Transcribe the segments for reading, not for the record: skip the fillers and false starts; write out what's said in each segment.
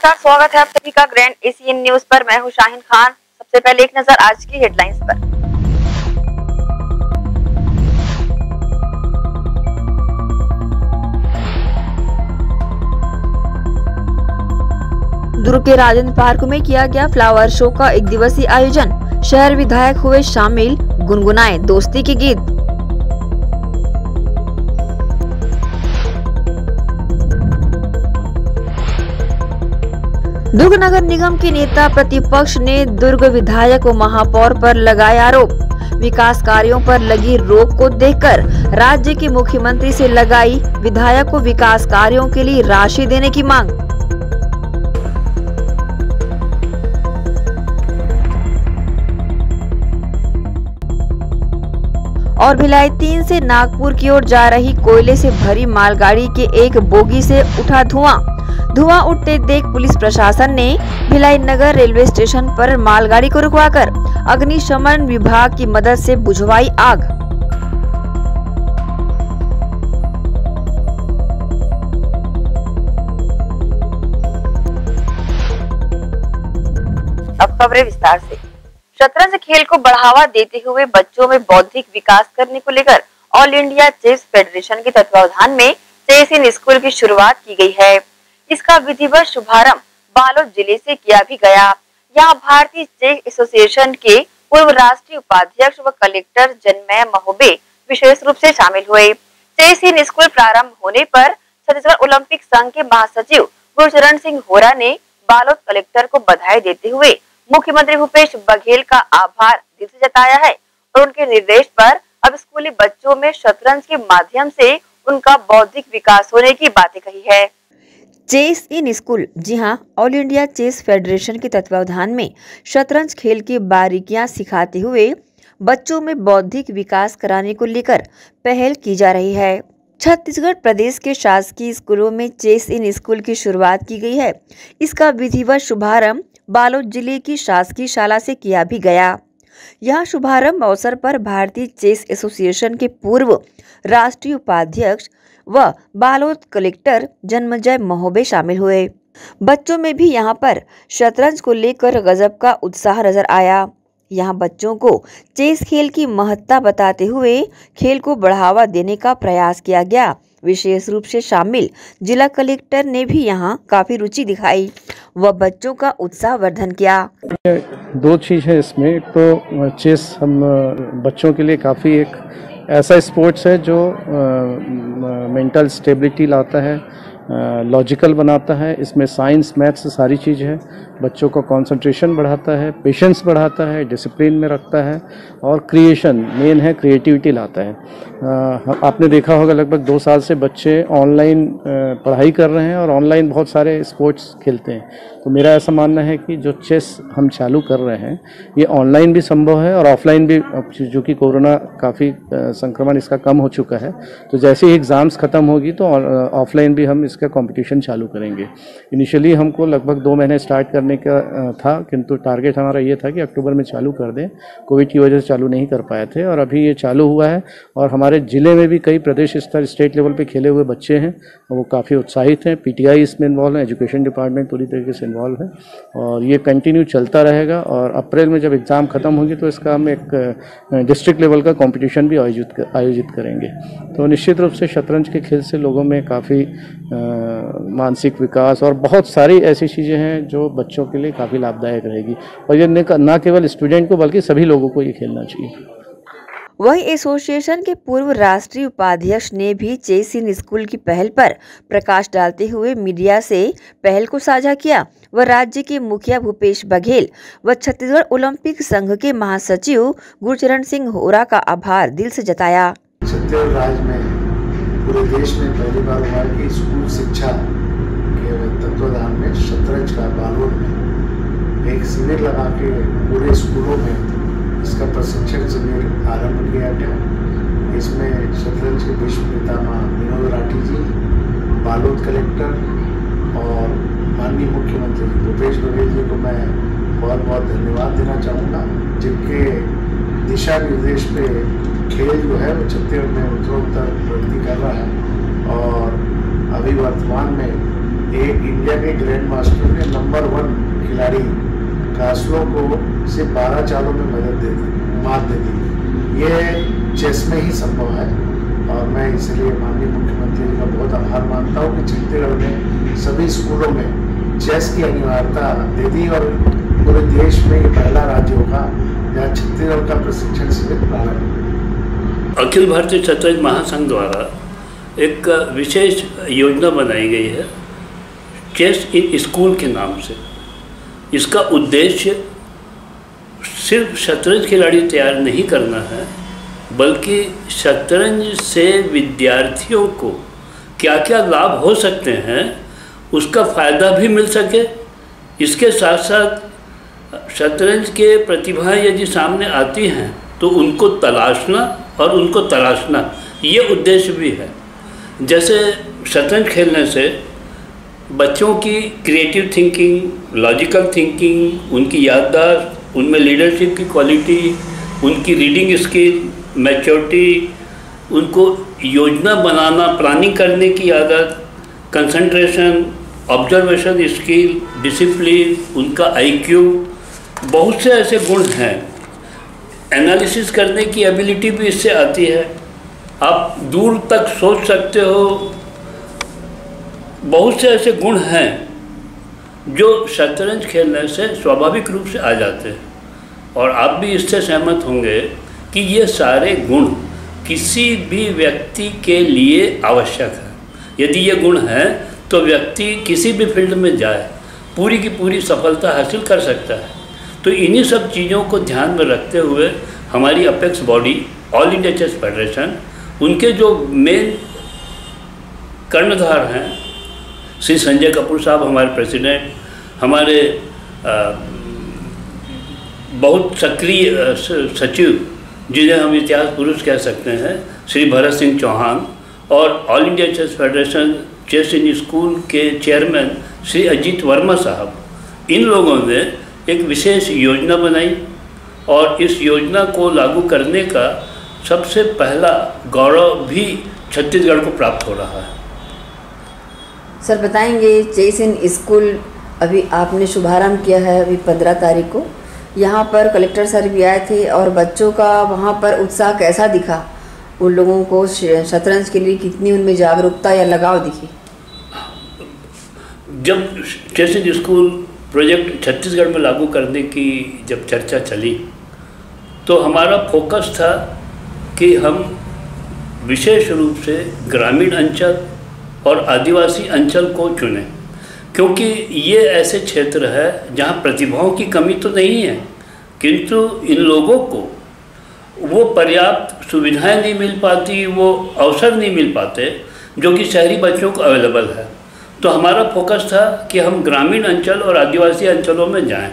नमस्कार, स्वागत है आप सभी का ग्रैंड एशियन न्यूज पर। मैं हूं शाहीन खान। सबसे पहले एक नजर आज की हेडलाइंस पर। दुर्ग के राजेंद्र पार्क में किया गया फ्लावर शो का एक दिवसीय आयोजन। शहर विधायक हुए शामिल, गुनगुनाए दोस्ती के गीत। दुर्ग नगर निगम के नेता प्रतिपक्ष ने दुर्ग विधायक व महापौर पर लगाए आरोप। विकास कार्यों पर लगी रोक को देखकर राज्य के मुख्यमंत्री से लगाई विधायक को विकास कार्यों के लिए राशि देने की मांग। और भिलाई 3 से नागपुर की ओर जा रही कोयले से भरी मालगाड़ी के एक बोगी से उठा धुआं उठते देख पुलिस प्रशासन ने भिलाई नगर रेलवे स्टेशन पर मालगाड़ी को रुकवाकर अग्निशमन विभाग की मदद से बुझवाई आग। अब खबरें विस्तार से। शतरंज खेल को बढ़ावा देते हुए बच्चों में बौद्धिक विकास करने को लेकर ऑल इंडिया चेस फेडरेशन के तत्वावधान में चेस इन स्कूल की शुरुआत की गई है। इसका विधिवत शुभारंभ बालोद जिले से किया भी गया। यहाँ भारतीय चेस एसोसिएशन के पूर्व राष्ट्रीय उपाध्यक्ष व कलेक्टर जन्मय महोबे विशेष रूप से शामिल हुए। चेस इन स्कूल प्रारंभ होने पर छत्तीसगढ़ ओलंपिक संघ के महासचिव गुरचरण सिंह होरा ने बालोद कलेक्टर को बधाई देते हुए मुख्यमंत्री भूपेश बघेल का आभार दिल से जताया है और उनके निर्देश पर अब स्कूली बच्चों में शतरंज के माध्यम से उनका बौद्धिक विकास होने की बातें कही है। चेस इन स्कूल, जी हां, ऑल इंडिया चेस फेडरेशन के तत्वावधान में शतरंज खेल की बारीकियां सिखाते हुए बच्चों में बौद्धिक विकास कराने को लेकर पहल की जा रही है। छत्तीसगढ़ प्रदेश के शासकीय स्कूलों में चेस इन स्कूल की शुरुआत की गई है। इसका विधिवत शुभारंभ बालोद जिले की शासकीय शाला से किया भी गया। यह शुभारंभ अवसर पर भारतीय चेस एसोसिएशन के पूर्व राष्ट्रीय उपाध्यक्ष व बालोद कलेक्टर जन्मजय महोबे शामिल हुए। बच्चों में भी यहां पर शतरंज को लेकर गजब का उत्साह नजर आया। यहां बच्चों को चेस खेल की महत्ता बताते हुए खेल को बढ़ावा देने का प्रयास किया गया। विशेष रूप से शामिल जिला कलेक्टर ने भी यहां काफी रुचि दिखाई व बच्चों का उत्साह वर्धन किया। 2 चीज़ है इसमें। एक तो चेस हम बच्चों के लिए काफ़ी एक ऐसा स्पोर्ट्स है जो मेंटल स्टेबिलिटी लाता है, लॉजिकल बनाता है। इसमें साइंस, मैथ्स सारी चीज़ है। बच्चों का कंसंट्रेशन बढ़ाता है, पेशेंस बढ़ाता है, डिसिप्लिन में रखता है और क्रिएशन मेन है, क्रिएटिविटी लाता है। आपने देखा होगा लगभग 2 साल से बच्चे ऑनलाइन पढ़ाई कर रहे हैं और ऑनलाइन बहुत सारे स्पोर्ट्स खेलते हैं। तो मेरा ऐसा मानना है कि जो चेस हम चालू कर रहे हैं ये ऑनलाइन भी संभव है और ऑफलाइन भी, जो कि कोरोना काफ़ी संक्रमण इसका कम हो चुका है। तो जैसे ही एग्ज़ाम्स ख़त्म होगी तो ऑफलाइन भी हम इसका कंपटीशन चालू करेंगे। इनिशियली हमको लगभग 2 महीने स्टार्ट करने का था, किंतु टारगेट हमारा ये था कि अक्टूबर में चालू कर दें। कोविड की वजह से चालू नहीं कर पाए थे और अभी ये चालू हुआ है। और हमारे ज़िले में भी कई प्रदेश स्तर, स्टेट लेवल पे खेले हुए बच्चे हैं और वो काफ़ी उत्साहित हैं। पीटीआई इसमें इन्वॉल्व है, एजुकेशन डिपार्टमेंट पूरी तरीके से इन्वॉल्व है और ये कंटिन्यू चलता रहेगा। और अप्रैल में जब एग्ज़ाम ख़त्म होगी तो इसका हम एक डिस्ट्रिक्ट लेवल का कॉम्पिटिशन भी आयोजित करेंगे। तो निश्चित रूप से शतरंज के खेल से लोगों में काफ़ी मानसिक विकास और बहुत सारी ऐसी चीज़ें हैं जो बच्चों के लिए काफ़ी लाभदायक रहेगी। और ये न केवल स्टूडेंट को बल्कि सभी लोगों को ये खेलना चाहिए। वहीं एसोसिएशन के पूर्व राष्ट्रीय उपाध्यक्ष ने भी चेस इन स्कूल की पहल पर प्रकाश डालते हुए मीडिया से पहल को साझा किया व राज्य के मुखिया भूपेश बघेल व छत्तीसगढ़ ओलंपिक संघ के महासचिव गुरचरण सिंह होरा का आभार दिल से जताया। छत्तीसगढ़ राज्य में, पूरे देश में पहली बार हुआ कि स्कूल शिक्षा के तत्वाधान में शतरंज का बालोद में एक शिविर लगा के पूरे स्कूलों में इसका प्रशिक्षण शिविर आरंभ किया गया। इसमें शतरंज के विश्व पितामह विनोद राठी जी, बालोद कलेक्टर और माननीय मुख्यमंत्री भूपेश बघेल जी को मैं बहुत बहुत धन्यवाद देना चाहूँगा, जिनके दिशा निर्देश पे खेल जो है वो छत्तीसगढ़ में उत्तरोत्तर प्रगति कर रहा है। और अभी वर्तमान में एक इंडिया के ग्रैंड मास्टर ने नंबर 1 खिलाड़ी कास्लो को सिर्फ 12 चालों में मात दे दी। ये चेस में ही संभव है और मैं इसलिए माननीय मुख्यमंत्री जी का बहुत आभार मानता हूँ कि छत्तीसगढ़ में सभी स्कूलों में चेस की अनिवार्यता दे दी और पूरे देश में ये पहला राज्य होगा जहाँ छत्तीसगढ़ का प्रशिक्षण शिविर प्रारंभ। अखिल भारतीय शतरंज महासंघ द्वारा एक विशेष योजना बनाई गई है चेस इन स्कूल के नाम से। इसका उद्देश्य सिर्फ शतरंज खिलाड़ी तैयार नहीं करना है, बल्कि शतरंज से विद्यार्थियों को क्या क्या लाभ हो सकते हैं उसका फ़ायदा भी मिल सके। इसके साथ साथ शतरंज के प्रतिभाएं यदि सामने आती हैं तो उनको तलाशना और उनको तराशना, ये उद्देश्य भी है। जैसे शतरंज खेलने से बच्चों की क्रिएटिव थिंकिंग, लॉजिकल थिंकिंग, उनकी याददाश्त, उनमें लीडरशिप की क्वालिटी, उनकी रीडिंग स्किल, मैच्योरिटी, उनको योजना बनाना, प्लानिंग करने की आदत, कंसंट्रेशन, ऑब्जर्वेशन स्किल, डिसिप्लिन, उनका आईक्यू, बहुत से ऐसे गुण हैं। एनालिसिस करने की एबिलिटी भी इससे आती है। आप दूर तक सोच सकते हो। बहुत से ऐसे गुण हैं जो शतरंज खेलने से स्वाभाविक रूप से आ जाते हैं और आप भी इससे सहमत होंगे कि ये सारे गुण किसी भी व्यक्ति के लिए आवश्यक है। यदि ये गुण हैं तो व्यक्ति किसी भी फील्ड में जाए पूरी की पूरी सफलता हासिल कर सकता है। तो इन्हीं सब चीज़ों को ध्यान में रखते हुए हमारी apex body all India chess federation, उनके जो मेन कर्णधार हैं श्री संजय कपूर साहब, हमारे प्रेसिडेंट, हमारे बहुत सक्रिय सचिव जिन्हें हम इतिहास पुरुष कह सकते हैं, श्री भरत सिंह चौहान, और all India chess federation chess in school के चेयरमैन श्री अजीत वर्मा साहब, इन लोगों ने एक विशेष योजना बनाई और इस योजना को लागू करने का सबसे पहला गौरव भी छत्तीसगढ़ को प्राप्त हो रहा है। सर बताएंगे, चेस इन स्कूल अभी आपने शुभारंभ किया है अभी 15 तारीख को, यहाँ पर कलेक्टर सर भी आए थे और बच्चों का वहाँ पर उत्साह कैसा दिखा? उन लोगों को शतरंज के लिए कितनी उनमें जागरूकता या लगाव दिखी? जब chess in school project Chhattisgarh में लागू करने की जब चर्चा चली तो हमारा फोकस था कि हम विशेष रूप से ग्रामीण अंचल और आदिवासी अंचल को चुनें, क्योंकि ये ऐसे क्षेत्र है जहाँ प्रतिभाओं की कमी तो नहीं है, किंतु इन लोगों को वो पर्याप्त सुविधाएं नहीं मिल पाती, वो अवसर नहीं मिल पाते जो कि शहरी बच्चों को अवेलेबल है। तो हमारा फोकस था कि हम ग्रामीण अंचल और आदिवासी अंचलों में जाएं।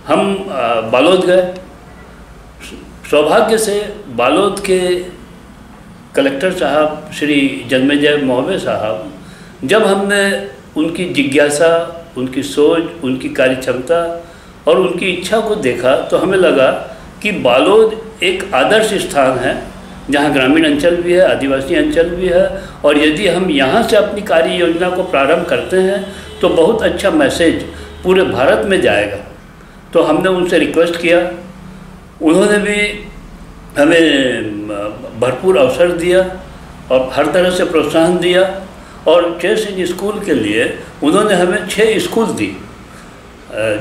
हम बालोद गए। सौभाग्य से बालोद के कलेक्टर साहब श्री जन्मेजय मौर्य साहब, जब हमने उनकी जिज्ञासा, उनकी सोच, उनकी कार्यक्षमता और उनकी इच्छा को देखा तो हमें लगा कि बालोद एक आदर्श स्थान है जहाँ ग्रामीण अंचल भी है, आदिवासी अंचल भी है, और यदि हम यहाँ से अपनी कार्य योजना को प्रारंभ करते हैं तो बहुत अच्छा मैसेज पूरे भारत में जाएगा। तो हमने उनसे रिक्वेस्ट किया, उन्होंने भी हमें भरपूर अवसर दिया और हर तरह से प्रोत्साहन दिया, और चेस इन स्कूल के लिए उन्होंने हमें 6 स्कूल दी,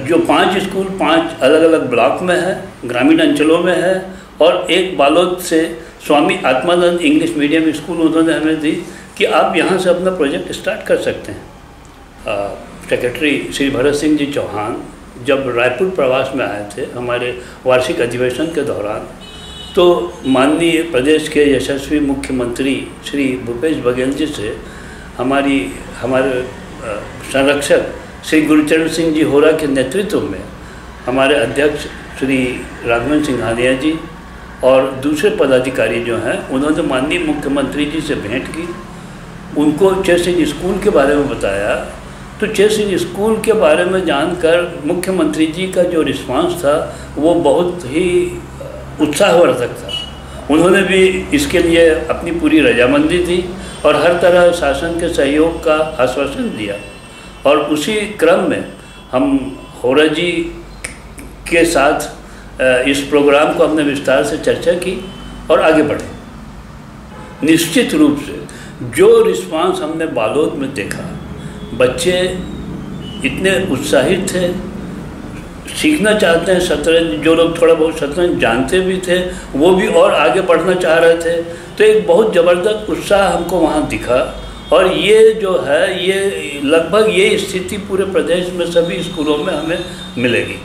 जो 5 स्कूल 5 अलग अलग ब्लॉक में है, ग्रामीण अंचलों में है, और एक बालोद से Swami Atmanand English medium school उन्होंने हमें दी कि आप यहाँ से अपना प्रोजेक्ट स्टार्ट कर सकते हैं। सेक्रेटरी श्री भरत सिंह जी चौहान जब रायपुर प्रवास में आए थे हमारे वार्षिक अधिवेशन के दौरान, तो माननीय प्रदेश के यशस्वी मुख्यमंत्री श्री भूपेश बघेल जी से हमारे संरक्षक श्री गुरुचरण सिंह जी होरा के नेतृत्व में हमारे अध्यक्ष श्री राघवेंद्र सिंघानिया जी और दूसरे पदाधिकारी जो हैं, उन्होंने माननीय मुख्यमंत्री जी से भेंट की, उनको चेस इन स्कूल के बारे में बताया। तो चेस इन स्कूल के बारे में जानकर मुख्यमंत्री जी का जो रिस्पांस था वो बहुत ही उत्साहवर्धक था। उन्होंने भी इसके लिए अपनी पूरी रजामंदी दी और हर तरह शासन के सहयोग का आश्वासन दिया। और उसी क्रम में हम होरा जी के साथ इस प्रोग्राम को हमने विस्तार से चर्चा की और आगे बढ़े। निश्चित रूप से जो रिस्पांस हमने बालोद में देखा, बच्चे इतने उत्साहित थे, सीखना चाहते हैं शतरंज, जो लोग थोड़ा बहुत शतरंज जानते भी थे वो भी और आगे बढ़ना चाह रहे थे। तो एक बहुत ज़बरदस्त उत्साह हमको वहाँ दिखा और ये जो है ये लगभग ये स्थिति पूरे प्रदेश में सभी स्कूलों में हमें मिलेगी।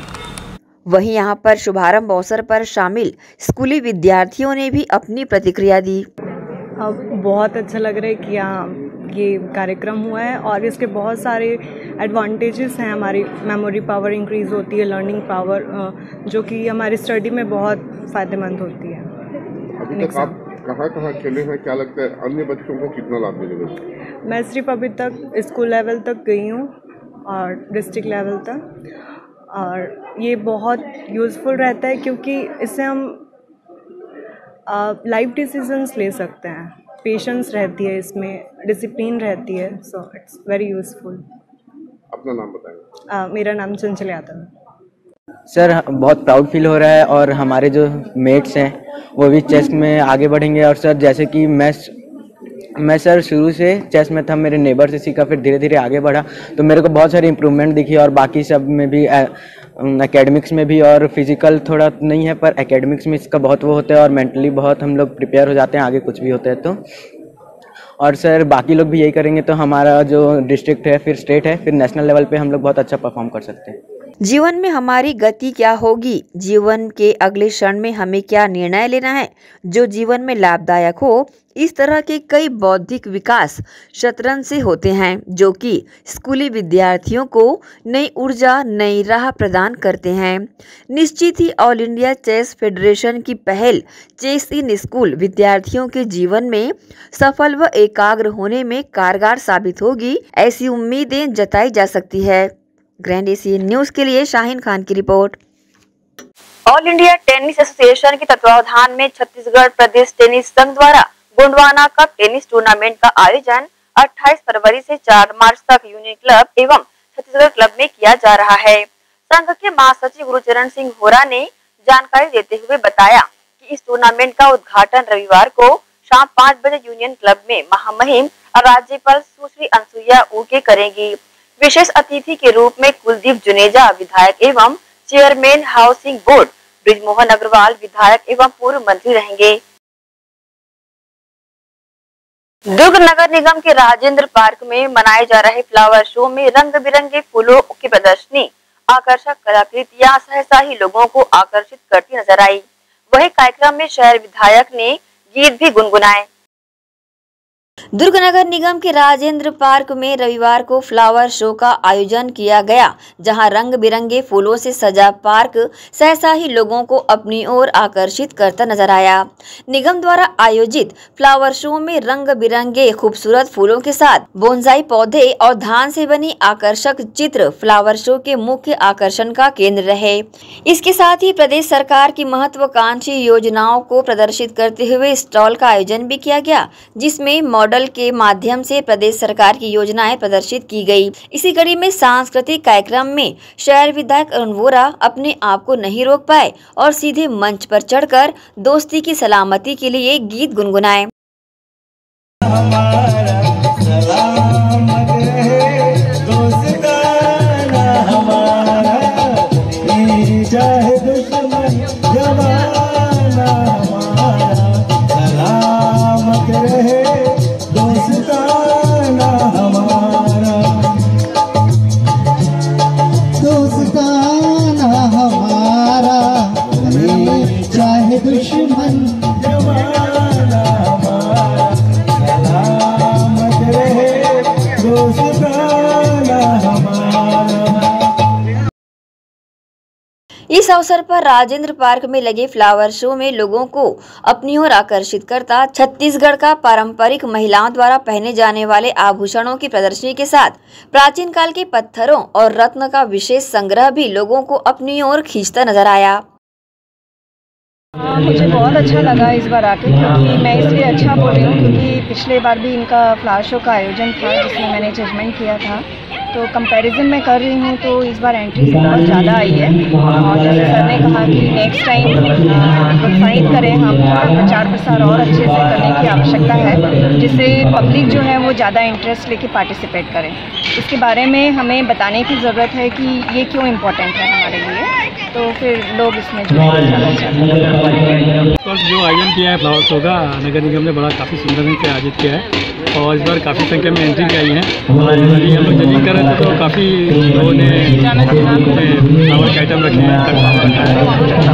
वहीं यहाँ पर शुभारंभ अवसर पर शामिल स्कूली विद्यार्थियों ने भी अपनी प्रतिक्रिया दी। बहुत अच्छा लग रहा है कि यहाँ ये कार्यक्रम हुआ है और इसके बहुत सारे एडवांटेजेस हैं। हमारी मेमोरी पावर इंक्रीज़ होती है, लर्निंग पावर जो कि हमारी स्टडी में बहुत फ़ायदेमंद होती है। अभी तक आप कहाँ खेले हैं, क्या लगता है अन्य बच्चों को कितना लाभ मिलेगा? मैं सिर्फ अभी तक स्कूल लेवल तक गई हूँ और डिस्ट्रिक्ट लेवल तक, और ये बहुत यूज़फुल रहता है क्योंकि इससे हम लाइफ डिसीजंस ले सकते हैं। पेशेंस रहती है इसमें, डिसिप्लिन रहती है, सो इट्स वेरी यूज़फुल। अपना नाम बताएं। मेरा नाम चंचल यादव है। सर बहुत प्राउड फील हो रहा है और हमारे जो मेट्स हैं वो भी चेस में आगे बढ़ेंगे। और सर जैसे कि मैं सर शुरू से चेस में था, मेरे नेबर से सीखा, फिर धीरे धीरे आगे बढ़ा तो मेरे को बहुत सारी इम्प्रूवमेंट दिखी। और बाकी सब में भी एकेडमिक्स में भी, और फिजिकल थोड़ा नहीं है पर एकेडमिक्स में इसका बहुत वो होता है और मेंटली बहुत हम लोग प्रिपेयर हो जाते हैं आगे कुछ भी होता है तो। और सर बाकी लोग भी यही करेंगे तो हमारा जो डिस्ट्रिक्ट है, फिर स्टेट है, फिर नेशनल लेवल पे हम लोग बहुत अच्छा परफॉर्म कर सकते हैं। जीवन में हमारी गति क्या होगी, जीवन के अगले क्षण में हमें क्या निर्णय लेना है जो जीवन में लाभदायक हो, इस तरह के कई बौद्धिक विकास शतरंज से होते हैं जो कि स्कूली विद्यार्थियों को नई ऊर्जा, नई राह प्रदान करते हैं। निश्चित ही ऑल इंडिया चेस फेडरेशन की पहल चेस इन स्कूल विद्यार्थियों के जीवन में सफल व एकाग्र होने में कारगर साबित होगी, ऐसी उम्मीदें जताई जा सकती है। ग्रैंड एशियन न्यूज के लिए शाहीन खान की report. All India tennis association के तत्वावधान में छत्तीसगढ़ प्रदेश टेनिस संघ द्वारा गोंडवाना कप टेनिस टूर्नामेंट का आयोजन 28 फरवरी से 4 मार्च तक यूनियन क्लब एवं छत्तीसगढ़ क्लब में किया जा रहा है। संघ के महासचिव गुरुचरण सिंह होरा ने जानकारी देते हुए बताया कि इस टूर्नामेंट का उद्घाटन रविवार को शाम 5 बजे यूनियन क्लब में महामहिम और राज्यपाल सुश्री अनसुईया उइके करेंगी। विशेष अतिथि के रूप में कुलदीप जुनेजा विधायक एवं chairman housing board Brijmohan Agrawal विधायक एवं पूर्व मंत्री रहेंगे। दुर्ग नगर निगम के राजेंद्र पार्क में मनाए जा रहे फ्लावर शो में रंग बिरंगे फूलों की प्रदर्शनी आकर्षक कलाकृतियां सहसा ही लोगों को आकर्षित करती नजर आई। वही कार्यक्रम में शहर विधायक ने गीत भी गुनगुनाए। दुर्ग नगर निगम के राजेंद्र पार्क में रविवार को फ्लावर शो का आयोजन किया गया, जहां रंग बिरंगे फूलों से सजा पार्क सहसा ही लोगों को अपनी ओर आकर्षित करता नजर आया। निगम द्वारा आयोजित फ्लावर शो में रंग बिरंगे खूबसूरत फूलों के साथ बोनसाई पौधे और धान से बनी आकर्षक चित्र फ्लावर शो के मुख्य आकर्षण का केंद्र रहे। इसके साथ ही प्रदेश सरकार की महत्वाकांक्षी योजनाओं को प्रदर्शित करते हुए स्टॉल का आयोजन भी किया गया, जिसमें मॉडल के माध्यम से प्रदेश सरकार की योजनाएं प्रदर्शित की गई। इसी कड़ी में सांस्कृतिक कार्यक्रम में शहर विधायक अरुण वोरा अपने आप को नहीं रोक पाए और सीधे मंच पर चढ़कर दोस्ती की सलामती के लिए गीत गुनगुनाए। इस अवसर पर राजेंद्र पार्क में लगे फ्लावर शो में लोगों को अपनी ओर आकर्षित करता छत्तीसगढ़ का पारंपरिक महिलाओं द्वारा पहने जाने वाले आभूषणों की प्रदर्शनी के साथ प्राचीन काल के पत्थरों और रत्न का विशेष संग्रह भी लोगों को अपनी ओर खींचता नजर आया। मुझे बहुत अच्छा लगा इस बार आके, क्योंकि मैं इसलिए अच्छा बोल रही हूँ क्योंकि पिछले बार भी इनका फ्लावर शो का आयोजन था जिसमें मैंने जजमेंट किया था। तो कंपैरिजन में कर रही हूँ तो इस बार एंट्रीज बहुत ज़्यादा आई है, और जैसे सर ने कहा कि नेक्स्ट टाइम प्रोत्साहित करें हम, प्रचार प्रसार और अच्छे से करने की आवश्यकता है, जिससे पब्लिक जो है वो ज़्यादा इंटरेस्ट लेके पार्टिसिपेट करें। इसके बारे में हमें बताने की ज़रूरत है कि ये क्यों इम्पोर्टेंट है हमारे लिए, तो फिर लोग इसमें जो आयोजन किया है फ्लावर शो का नगर निगम ने काफ़ी सुंदर ढंग से आयोजित किया है, और इस बार काफ़ी संख्या में एंट्री भी आई है। अभी हम लोग जजिंग कर रहे थे तो काफ़ी लोगों ने फ्लावर के आइटम रखे हैं,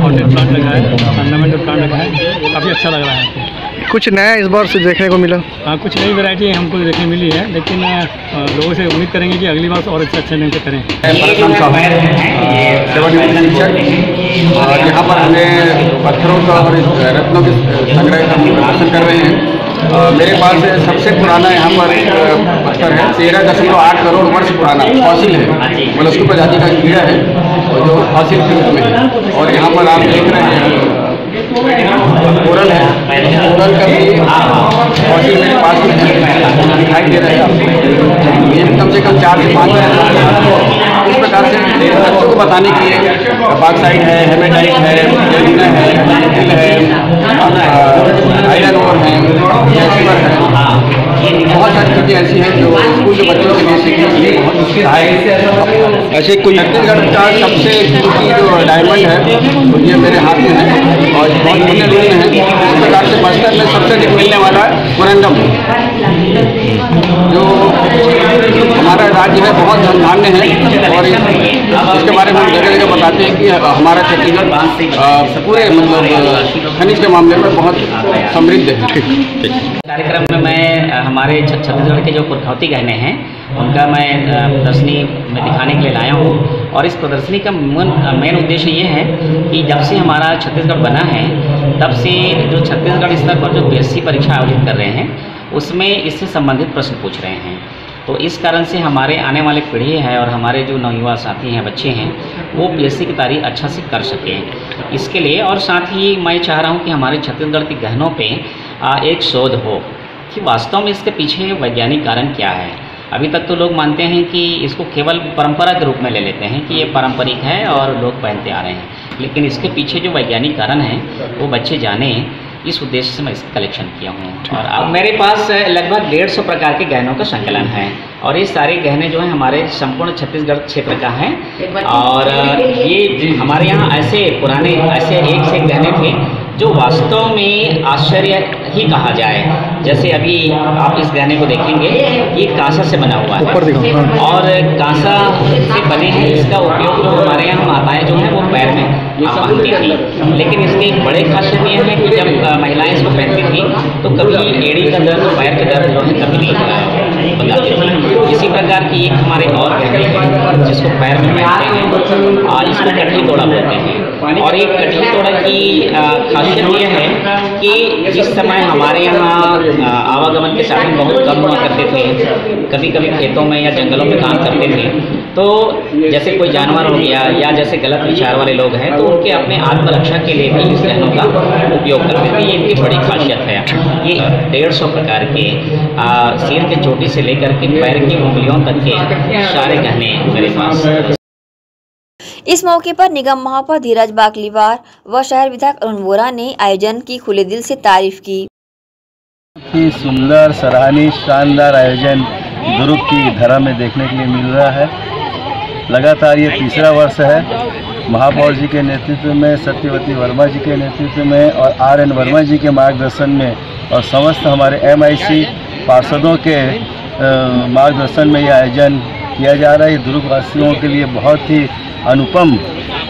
पॉटेड प्लांट लगा है, ऑर्नामेंटल प्लांट लगा है, काफ़ी अच्छा लग रहा है। कुछ नया इस बार से देखने को मिला? हाँ, कुछ नई वैरायटी हमको देखने मिली है, लेकिन लोगों से उम्मीद करेंगे कि अगली बार और अच्छे ढंग से करें। और यहाँ पर हमें पत्थरों का और रत्नों के संग्रह का प्रदर्शन कर रहे हैं। मेरे पास सबसे पुराना यहाँ पर एक पत्थर है, 13.8 करोड़ वर्ष पुराना फॉसिल है, मोलस्क प्रजाति का कीड़ा है जो फॉसिल के रूप में है। और यहाँ पर आप देख रहे हैं कोरल है, कोरल का भी फॉसिल मेरे पास में दिखाई दे रहा है आपको। ये कम से कम 4 से 5 इस प्रकार से बच्चों को बताने के लिए बॉक्साइट है, हेमेटाइट है, जेलिना है, निकल है, आयरन ओर है, जैस्पर है, बहुत सारी चीज़ें ऐसी हैं जो स्कूल के बच्चों के लिए सीखने के लिए बहुत सहायक है। ऐसे कोई छत्तीसगढ़ का सबसे कीमती जो डायमंड है तो ये मेरे हाथ में है और बहुत मूल्यवान है। इस प्रकार से बस्तर में सबसे अधिक मिलने वाला पुरंदम, जो हमारा राज्य है, बहुत धनधान्य है, और इसके बारे में हम जगह जगह बताते हैं कि हमारा छत्तीसगढ़ पूरे मतलब खनिज के मामले में बहुत समृद्ध है। कार्यक्रम में मैं हमारे छत्तीसगढ़ के जो पुरखौती गहने हैं उनका मैं प्रदर्शनी में दिखाने के लिए लाया हूँ। और इस प्रदर्शनी का मेन उद्देश्य ये है कि जब से हमारा छत्तीसगढ़ बना है तब से जो छत्तीसगढ़ स्तर पर जो PSC परीक्षा आयोजित कर रहे हैं उसमें इससे संबंधित प्रश्न पूछ रहे हैं। तो इस कारण से हमारे आने वाले पीढ़ी है और हमारे जो नवयुवा साथी हैं, बच्चे हैं, वो PSC की तैयारी अच्छा से कर सकें। इसके लिए और साथ ही मैं चाह रहा हूँ कि हमारे छत्तीसगढ़ के गहनों पे एक शोध हो कि वास्तव में इसके पीछे वैज्ञानिक कारण क्या है। अभी तक तो लोग मानते हैं कि इसको केवल परंपरा के रूप में ले लेते हैं कि ये पारंपरिक है और लोग पहनते आ रहे हैं, लेकिन इसके पीछे जो वैज्ञानिक कारण है वो बच्चे जाने, इस उद्देश्य से मैं इसका कलेक्शन किया हूँ। और अब मेरे पास लगभग 150 प्रकार के गहनों का संकलन है, और ये सारे गहने जो हैं हमारे संपूर्ण छत्तीसगढ़ क्षेत्र का है। और ये हमारे यहाँ ऐसे पुराने ऐसे एक से गहने थे जो वास्तव में आश्चर्य ही कहा जाए। जैसे अभी आप इस गहने को देखेंगे, ये कांसा से बना हुआ है और कांसा से बने हैं। इसका उपयोग जो हमारे यहाँ माताएं जो हैं वो पैर में पहनती थी, लेकिन इसकी एक बड़े खासियत ये है कि जब महिलाएं इसको पहनती थी तो कभी एड़ी का दर्द, पैर के दर्द जो है कभी नहीं बताती थी। इसी प्रकार की एक हमारे और गहने हैं जिसको पैर में पहनते हैं, इसको कटही तोड़ा बोलते हैं। और एक कटही तोड़ा की खासियत यह है कि जिस समय हमारे यहाँ आवागमन के साधन बहुत कम हुआ करते थे, कभी कभी खेतों में या जंगलों में काम करते थे, तो जैसे कोई जानवर हो गया या जैसे गलत विचार वाले लोग हैं तो उनके अपने आत्मरक्षा के लिए भी इस गहनों का उपयोग करते थे। ये इनकी बड़ी खासियत है। ये 150 प्रकार के सिर के चोटी से लेकर के पैर की उंगलियों तक के सारे गहने मेरे पास। इस मौके पर निगम महापौर धीरज बाकलीवार व शहर विधायक अरुण वोरा ने आयोजन की खुले दिल से तारीफ की। सुंदर, सराहनीय, शानदार आयोजन दुर्ग की धरा में देखने के लिए मिल रहा है। लगातार ये तीसरा वर्ष है। महापौर जी के नेतृत्व में, सत्यवती वर्मा जी के नेतृत्व में और RN वर्मा जी के मार्गदर्शन में और समस्त हमारे MIC पार्षदों के मार्गदर्शन में ये आयोजन किया जा रहा है। ये दुर्ग वासियों के लिए बहुत ही अनुपम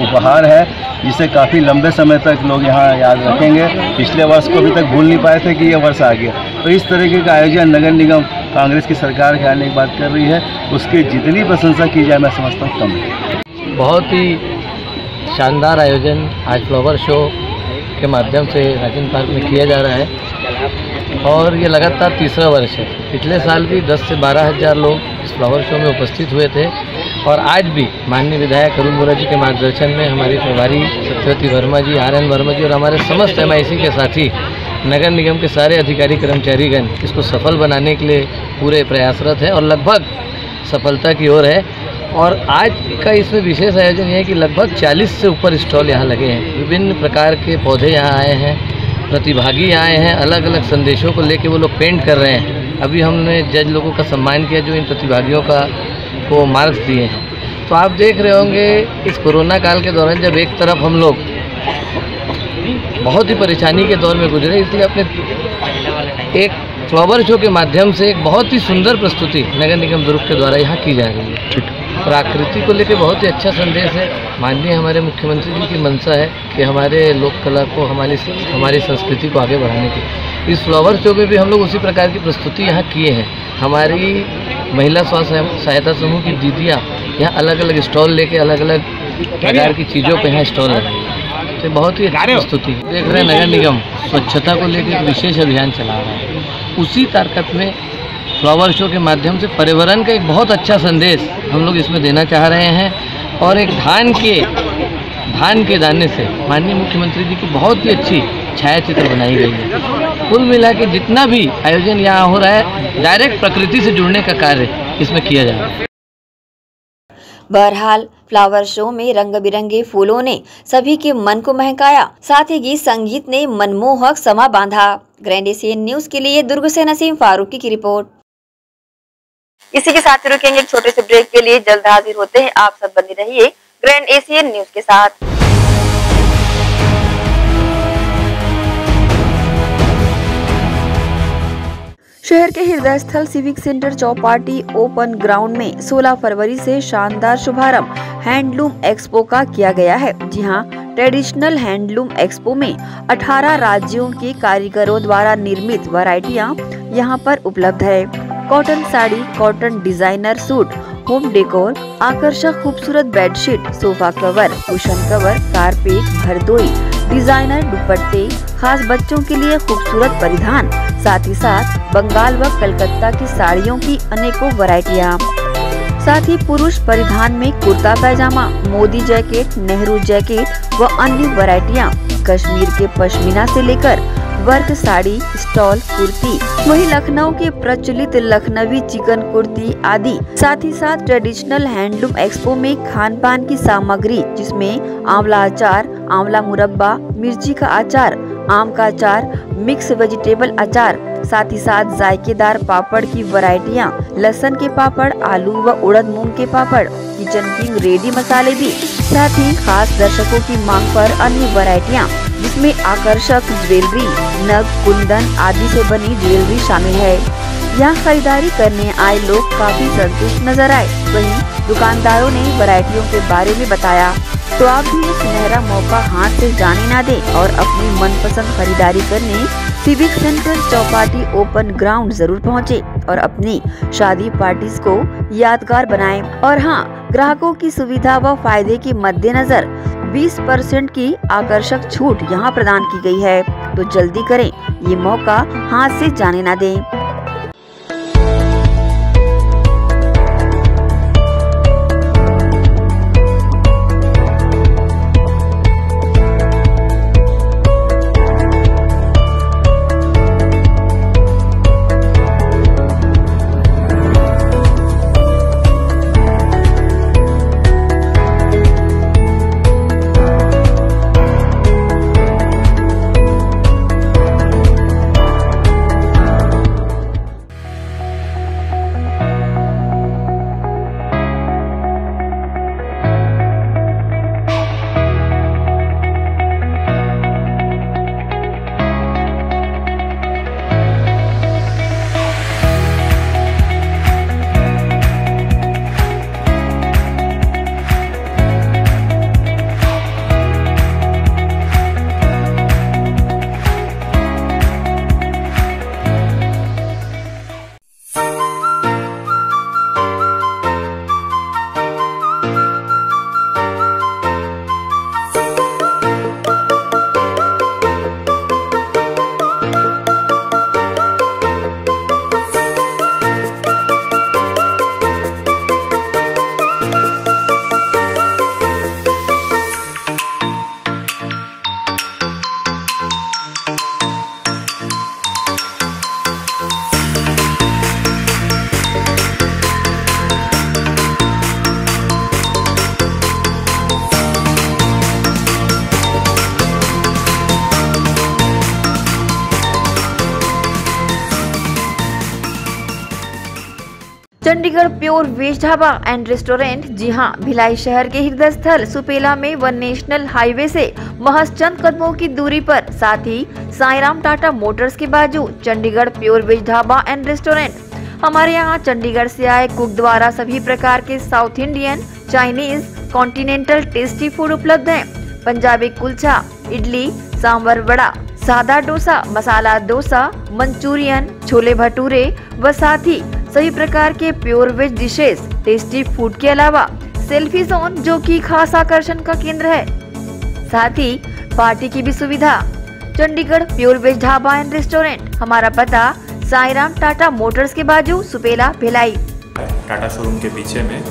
उपहार है, जिसे काफ़ी लंबे समय तक लोग यहाँ याद रखेंगे। पिछले वर्ष को अभी तक भूल नहीं पाए थे कि ये वर्ष आ गया। तो इस तरीके का आयोजन नगर निगम कांग्रेस की सरकार के आने की बात कर रही है, उसकी जितनी प्रशंसा की जाए मैं समझता हूँ कम है। बहुत ही शानदार आयोजन आज फ्लावर शो के माध्यम से राजेंद्र पार्क में किया जा रहा है और ये लगातार तीसरा वर्ष है। पिछले साल भी 10 से 12 हज़ार लोग इस फ्लावर शो में उपस्थित हुए थे और आज भी माननीय विधायक अरुण वोरा जी के मार्गदर्शन में हमारी प्रभारी सत्यवती वर्मा जी, RN वर्मा जी और हमारे समस्त MIC के साथी नगर निगम के सारे अधिकारी कर्मचारीगण इसको सफल बनाने के लिए पूरे प्रयासरत है और लगभग सफलता की ओर है। और आज का इसमें विशेष आयोजन यह है कि लगभग 40 से ऊपर स्टॉल यहाँ लगे हैं। विभिन्न प्रकार के पौधे यहाँ आए हैं, प्रतिभागी आए हैं, अलग अलग संदेशों को लेके वो लोग पेंट कर रहे हैं। अभी हमने जज लोगों का सम्मान किया जो इन प्रतिभागियों को मार्क्स दिए हैं। तो आप देख रहे होंगे इस कोरोना काल के दौरान जब एक तरफ हम लोग बहुत ही परेशानी के दौर में गुजरे, इसलिए अपने एक फ्लावर शो के माध्यम से एक बहुत ही सुंदर प्रस्तुति नगर निगम दुर्ग के द्वारा यहाँ की जा रही है। प्रकृति को लेकर बहुत ही अच्छा संदेश है। माननीय हमारे मुख्यमंत्री जी की मंशा है कि हमारे लोक कला को, हमारी संस्कृति को आगे बढ़ाने की। इस फ्लावर शो में भी हम लोग उसी प्रकार की प्रस्तुति यहाँ किए हैं। हमारी महिला स्वयं सहायता समूह की दीदियाँ यहाँ अलग अलग स्टॉल लेके अलग अलग प्रकार की चीज़ों पर यहाँ स्टॉल लगाई है। तो बहुत ही अच्छी प्रस्तुति देख रहे हैं। नगर निगम स्वच्छता को लेकर एक विशेष अभियान चला रहा है। उसी ताकत में फ्लावर शो के माध्यम से पर्यावरण का एक बहुत अच्छा संदेश हम लोग इसमें देना चाह रहे हैं। और एक धान के दाने से माननीय मुख्यमंत्री जी की बहुत ही अच्छी छायाचित्र बनाई गई है। कुल मिला के जितना भी आयोजन यहाँ हो रहा है, डायरेक्ट प्रकृति से जुड़ने का कार्य इसमें किया जा रहा है। बहरहाल फ्लावर शो में रंग बिरंगे फूलों ने सभी के मन को महकाया, साथ ही गीत संगीत ने मनमोहक समा बांधा। ग्रैंड एशियन न्यूज के लिए दुर्ग से नसीम फारूकी की रिपोर्ट। इसी के साथ रुकेंगे एक छोटे से ब्रेक के लिए, जल्द हाजिर होते हैं। आप सब बने रहिए ग्रैंड एशियन न्यूज के साथ। शहर के हृदय स्थल civic centre Chowpatty open ground में 16 फरवरी से शानदार शुभारंभ हैंडलूम एक्सपो का किया गया है। जी हां, ट्रेडिशनल हैंडलूम एक्सपो में 18 राज्यों के कारीगरों द्वारा निर्मित वैरायटियां यहां पर उपलब्ध है। Cotton sari, cotton designer suit, home decor, आकर्षक खूबसूरत bedsheet, sofa cover, cushion cover, carpet, Bhadohi, designer दुपट्टे, खास बच्चों के लिए खूबसूरत परिधान, साथ ही साथ बंगाल व कलकत्ता की साड़ियों की अनेकों वैरायटियां, साथ ही पुरुष परिधान में कुर्ता पैजामा, मोदी जैकेट, नेहरू जैकेट व अन्य वैरायटियां, कश्मीर के पश्मीना से लेकर वर्क साड़ी, स्टॉल, कुर्ती, वही लखनऊ के प्रचलित लखनवी चिकन कुर्ती आदि। साथ ही साथ ट्रेडिशनल हैंडलूम एक्सपो में खान पान की सामग्री जिसमें आंवला अचार, आंवला मुरब्बा, मिर्ची का अचार, आम का अचार, मिक्स वेजिटेबल अचार, साथ ही साथ जायकेदार पापड़ की वैरायटियां, लहसुन के पापड़, आलू व उड़द मूंग के पापड़, किचन किंग रेडी मसाले भी, साथ ही खास दर्शकों की मांग पर अन्य वैरायटियां जिसमें आकर्षक ज्वेलरी, नग, कुंदन आदि से बनी ज्वेलरी शामिल है। यहाँ खरीदारी करने आए लोग काफी संतुष्ट नजर आए। वहीं दुकानदारों ने वैरायटियों के बारे में बताया। तो आप भी ये सुनहरा मौका हाथ से जाने ना दें और अपनी मनपसंद खरीदारी करने civic centre Chowpatty open ground जरूर पहुँचे और अपनी शादी पार्टीज को यादगार बनाएं। और हाँ, ग्राहकों की सुविधा व फायदे के मद्देनजर 20% की आकर्षक छूट यहाँ प्रदान की गई है। तो जल्दी करें, ये मौका हाथ से जाने ना दें। Chandigarh pure veg dhaba and restaurant, जी हां, भिलाई शहर के हृदय स्थल सुपेला में वन नेशनल हाईवे से महज चंद कदमों की दूरी पर, साथ ही साईराम टाटा मोटर्स के बाजू Chandigarh pure veg dhaba and restaurant. हमारे यहाँ चंडीगढ़ से आए कुक द्वारा सभी प्रकार के south Indian, Chinese, continental tasty food उपलब्ध हैं। पंजाबी कुलचा, इडली, सांभर वड़ा, सादा डोसा, मसाला डोसा, मंचूरियन, छोले भटूरे व साथ ही सभी प्रकार के pure veg dishes, tasty food के अलावा सेल्फी जोन जो कि खास आकर्षण का केंद्र है, साथ ही पार्टी की भी सुविधा। Chandigarh pure veg dhaba and restaurant, हमारा पता साईराम टाटा मोटर्स के बाजू सुपेला भिलाई। टाटा शोरूम के पीछे में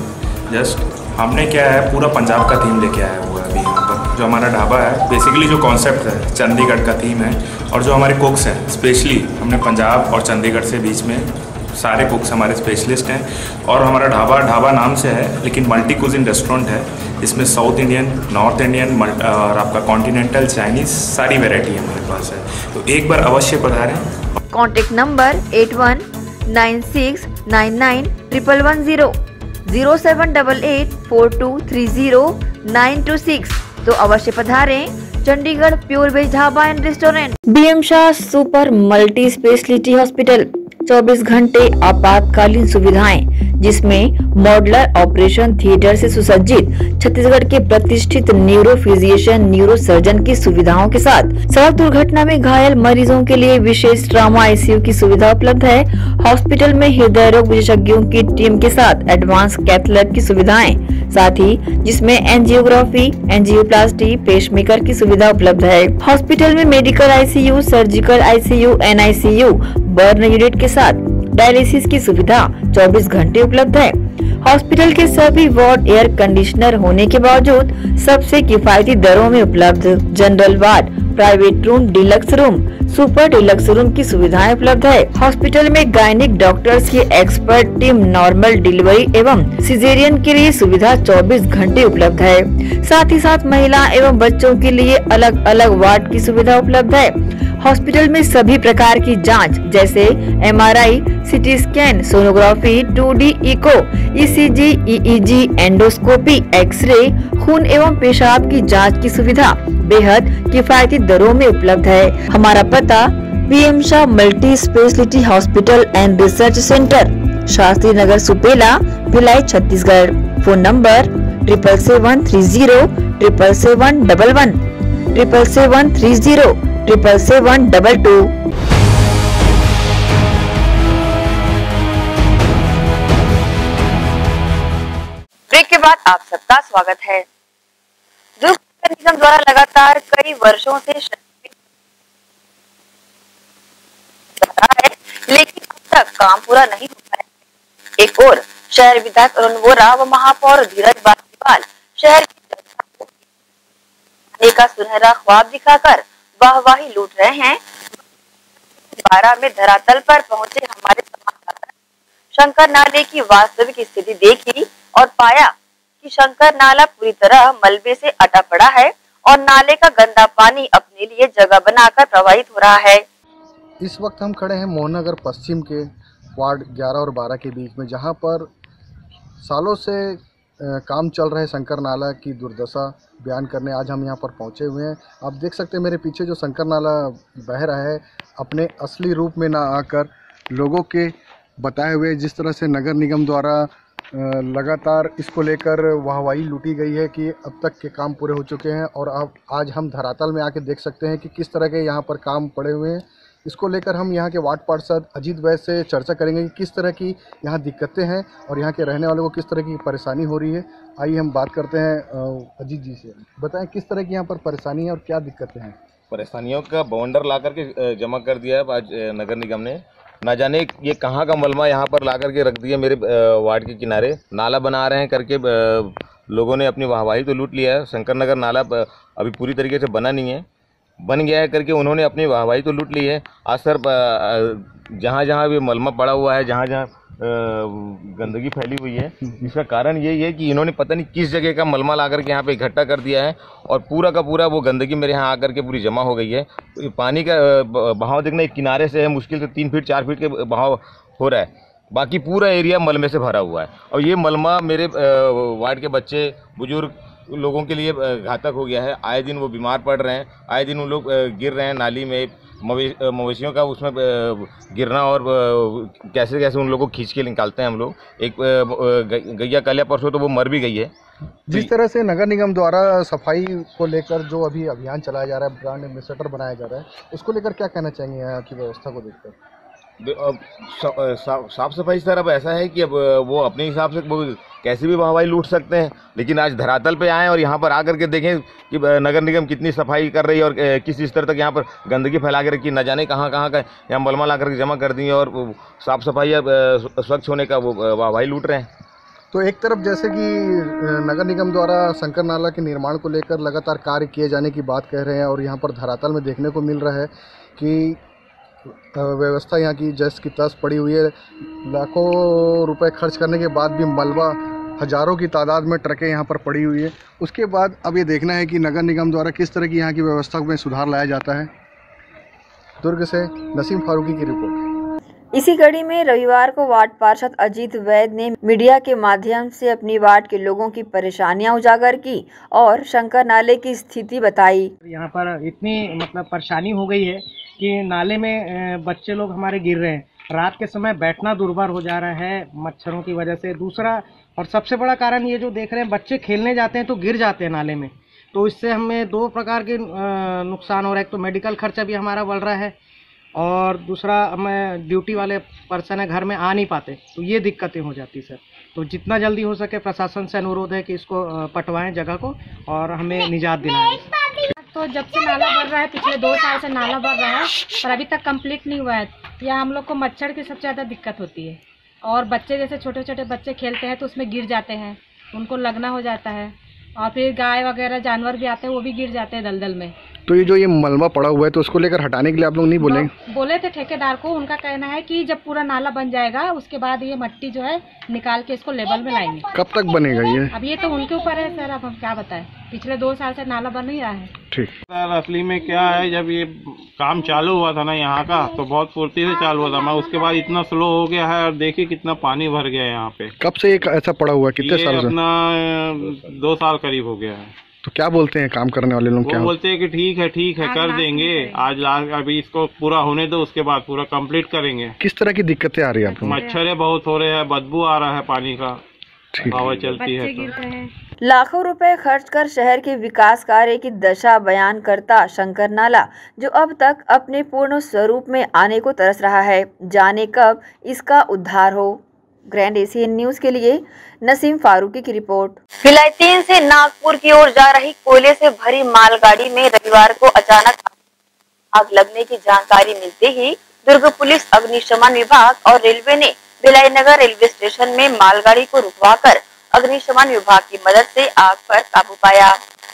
जस्ट हमने क्या है पूरा पंजाब का थीम लेके आया हुआ है अभी यहाँ पर। जो हमारा ढाबा है बेसिकली जो कॉन्सेप्ट है चंडीगढ़ का थीम है, और जो हमारे कुक्स हैं स्पेशली हमने पंजाब और चंडीगढ़ से बीच में सारे कुक्स हमारे स्पेशलिस्ट हैं। और हमारा ढाबा नाम से है लेकिन मल्टी कुजिन रेस्टोरेंट है। इसमें साउथ इंडियन, नॉर्थ इंडियन और आपका कॉन्टिनेंटल, चाइनीज़ सारी वेराइटी हमारे पास है, तो एक बार अवश्य पधारें। कॉन्टेक्ट नंबर 8196991110, 0788423096, तो अवश्य पधारें Chandigarh pure veg dhaba and restaurant. BM Shah super multi speciality hospital, 24 घंटे आपातकालीन सुविधाएं, जिसमें मॉडुलर ऑपरेशन थिएटर से सुसज्जित छत्तीसगढ़ के प्रतिष्ठित न्यूरो फिजिशियन, न्यूरो सर्जन की सुविधाओं के साथ सड़क दुर्घटना में घायल मरीजों के लिए विशेष ट्रॉमा आईसीयू की सुविधा उपलब्ध है। हॉस्पिटल में हृदय रोग विशेषज्ञों की टीम के साथ एडवांस कैथ लैब की सुविधाएं, साथ ही जिसमें एंजियोग्राफी, एंजियोप्लास्टी, पेसमेकर की सुविधा उपलब्ध है। हॉस्पिटल में medical ICU, surgical ICU, NICU, burn unit के साथ डायलिसिस की सुविधा 24 घंटे उपलब्ध है। हॉस्पिटल के सभी वार्ड एयर कंडीशनर होने के बावजूद सबसे किफायती दरों में उपलब्ध। General ward, private room, deluxe room, super deluxe room की सुविधाएं उपलब्ध है। हॉस्पिटल में गायनिक डॉक्टर्स की एक्सपर्ट टीम, नॉर्मल डिलीवरी एवं सिजेरियन के लिए सुविधा 24 घंटे उपलब्ध है। साथ ही साथ महिला एवं बच्चों के लिए अलग अलग वार्ड की सुविधा उपलब्ध है। हॉस्पिटल में सभी प्रकार की जांच जैसे MRI, CT scan, sonography, 2D echo, ECG, EEG, endoscopy, x-ray, खून एवं पेशाब की जांच की सुविधा बेहद किफायती दरों में उपलब्ध है। हमारा पता BM Shah multi speciality hospital and research centre, Shastri Nagar, Supela, Bhilai, Chhattisgarh. Phone number 7713077711, 7730777722। Break के बाद आप सबका स्वागत है। दुर्ग नगर निगम द्वारा लगातार कई वर्षों से है, लेकिन अब तक काम पूरा नहीं हो पाया। एक और शहर विधायक अरुण वोरा व महापौर धीरज बासीवाल शहर की का सुनहरा ख्वाब दिखाकर वाहवाही लूट रहे हैं। 12 में धरातल पर पहुंचे हमारे संवाददाता शंकर नाले की वास्तविक स्थिति देखी और पाया कि शंकर नाला पूरी तरह मलबे से अटा पड़ा है और नाले का गंदा पानी अपने लिए जगह बनाकर प्रवाहित हो रहा है। इस वक्त हम खड़े हैं मोहननगर पश्चिम के वार्ड 11 और 12 के बीच में, जहां पर सालों से काम चल रहे शंकर नाला की दुर्दशा बयान करने आज हम यहां पर पहुंचे हुए हैं। आप देख सकते हैं मेरे पीछे जो शंकर नाला बह रहा है, अपने असली रूप में ना आकर लोगों के बताए हुए जिस तरह से नगर निगम द्वारा लगातार इसको लेकर वाहवाही लूटी गई है कि अब तक के काम पूरे हो चुके हैं, और अब आज हम धरातल में आके देख सकते हैं कि किस तरह के यहाँ पर काम पड़े हुए हैं। इसको लेकर हम यहाँ के वार्ड पार्षद अजीत वैद्य से चर्चा करेंगे कि किस तरह की यहाँ दिक्कतें हैं और यहाँ के रहने वालों को किस तरह की परेशानी हो रही है। आइए हम बात करते हैं अजीत जी से। बताएं किस तरह की यहाँ पर परेशानी है और क्या दिक्कतें हैं। परेशानियों का बाउंडर ला करके जमा कर दिया है आज नगर निगम ने। ना जाने ये कहाँ का मलमा यहाँ पर ला करके रख दिया मेरे वार्ड के किनारे। नाला बना रहे हैं करके लोगों ने अपनी वाहवाही तो लूट लिया है। शंकर नगर नाला अभी पूरी तरीके से बना नहीं है, बन गया है करके उन्होंने अपनी वाहवाही तो लूट ली है। आज सर जहाँ जहाँ भी मलमा पड़ा हुआ है, जहाँ जहाँ गंदगी फैली हुई है, इसका कारण यही है कि इन्होंने पता नहीं किस जगह का मलमा ला करके यहाँ पे इकट्ठा कर दिया है और पूरा का पूरा वो गंदगी मेरे यहाँ आकर के पूरी जमा हो गई है। तो पानी का बहाव देखना एक किनारे से है, मुश्किल से 3 फीट 4 फीट के बहाव हो रहा है। बाकी पूरा एरिया मलबे से भरा हुआ है। और ये मलबा मेरे वार्ड के बच्चे, बुजुर्ग लोगों के लिए घातक हो गया है। आए दिन वो बीमार पड़ रहे हैं, आए दिन वो लोग गिर रहे हैं नाली में। मवेशियों का उसमें गिरना और कैसे कैसे उन लोगों को खींच के निकालते हैं हम लोग। एक गैया कल या परसों तो वो मर भी गई है। जिस तरह से नगर निगम द्वारा सफाई को लेकर जो अभी अभियान चलाया जा रहा है, ब्रांड एम्बेसडर बनाया जा रहा है, उसको लेकर क्या कहना चाहेंगे यहाँ की व्यवस्था को देखकर? साफ सफाई सर अब ऐसा है कि अब वो अपने हिसाब से वो कैसे भी वाहवाही लूट सकते हैं, लेकिन आज धरातल पे आए और यहाँ पर आकर के देखें कि नगर निगम कितनी सफाई कर रही है और किस स्तर तक यहाँ पर गंदगी फैला के रखी, न जाने कहाँ कहाँ का यहाँ मलमा ला करके जमा कर दी और साफ सफाई अब स्वच्छ होने का वो वाहवाही लूट रहे हैं। तो एक तरफ जैसे कि नगर निगम द्वारा शंकर नाला के निर्माण को लेकर लगातार कार्य किए जाने की बात कह रहे हैं और यहाँ पर धरातल में देखने को मिल रहा है कि व्यवस्था यहाँ की जस की तस पड़ी हुई है। लाखों रुपए खर्च करने के बाद भी मलबा हज़ारों की तादाद में ट्रकें यहाँ पर पड़ी हुई है। उसके बाद अब ये देखना है कि नगर निगम द्वारा किस तरह की यहाँ की व्यवस्था में सुधार लाया जाता है। दुर्ग से नसीम फारूकी की रिपोर्ट। इसी कड़ी में रविवार को वार्ड पार्षद अजीत वैद ने मीडिया के माध्यम से अपनी वार्ड के लोगों की परेशानियां उजागर की और शंकर नाले की स्थिति बताई। यहाँ पर इतनी परेशानी हो गई है कि नाले में बच्चे लोग हमारे गिर रहे हैं। रात के समय बैठना दुर्भर हो जा रहा है मच्छरों की वजह से। दूसरा और सबसे बड़ा कारण ये जो देख रहे हैं, बच्चे खेलने जाते हैं तो गिर जाते हैं नाले में, तो इससे हमें दो प्रकार के नुकसान हो रहा है। एक तो मेडिकल खर्चा भी हमारा बढ़ रहा है और दूसरा हमें ड्यूटी वाले पर्सन है घर में आ नहीं पाते, तो ये दिक्कतें हो जाती सर। तो जितना जल्दी हो सके प्रशासन से अनुरोध है कि इसको पटवाएं जगह को और हमें निजात दिलाएं। तो जब से नाला भर रहा है, पिछले 2 साल से नाला भर रहा है पर अभी तक कंप्लीट नहीं हुआ है। यहाँ हम लोग को मच्छर की सबसे ज़्यादा दिक्कत होती है और बच्चे जैसे छोटे छोटे बच्चे खेलते हैं तो उसमें गिर जाते हैं, उनको लगना हो जाता है और फिर गाय वगैरह जानवर भी आते हैं वो भी गिर जाते हैं दलदल में। तो ये जो ये मलबा पड़ा हुआ है तो उसको लेकर हटाने के लिए आप लोग नहीं बोलेंगे? बोले थे ठेकेदार को, उनका कहना है कि जब पूरा नाला बन जाएगा उसके बाद ये मट्टी जो है निकाल के इसको लेवल में लाएंगे। कब तक बनेगा ये? अब ये तो उनके ऊपर है सर, अब हम क्या बताएं, पिछले 2 साल से नाला बन नहीं रहा है। ठीक सर, असली में क्या है, जब ये काम चालू हुआ था ना यहाँ का तो बहुत फुर्ती से चालू हुआ था, मैं उसके बाद इतना स्लो हो गया है और देखिए कितना पानी भर गया है यहाँ पे। कब से ये ऐसा पड़ा हुआ है, कितने साल से? अपना 2 साल करीब हो गया है। तो क्या बोलते हैं काम करने वाले लोग? क्या बोलते हैं कि ठीक है कर देंगे, आज अभी इसको पूरा होने दो, उसके बाद पूरा कंप्लीट करेंगे। किस तरह की दिक्कतें आ रही है आपको? मच्छर बहुत हो रहे हैं, बदबू आ रहा है पानी का, हवा चलती है तो। लाखों रुपए खर्च कर शहर के विकास कार्य की दशा बयान करता शंकर नाला जो अब तक अपने पूर्ण स्वरूप में आने को तरस रहा है, जाने कब इसका उद्धार हो। ग्रैंड एशियन न्यूज के लिए नसीम फारूकी की रिपोर्ट। फिलिपाइन से नागपुर की ओर जा रही कोयले से भरी मालगाड़ी में रविवार को अचानक आग लगने की जानकारी मिलते ही दुर्ग पुलिस, अग्निशमन विभाग और रेलवे ने भिलाईनगर रेलवे स्टेशन में मालगाड़ी को रुकवाकर अग्निशमन विभाग की मदद से आग पर काबू पाया।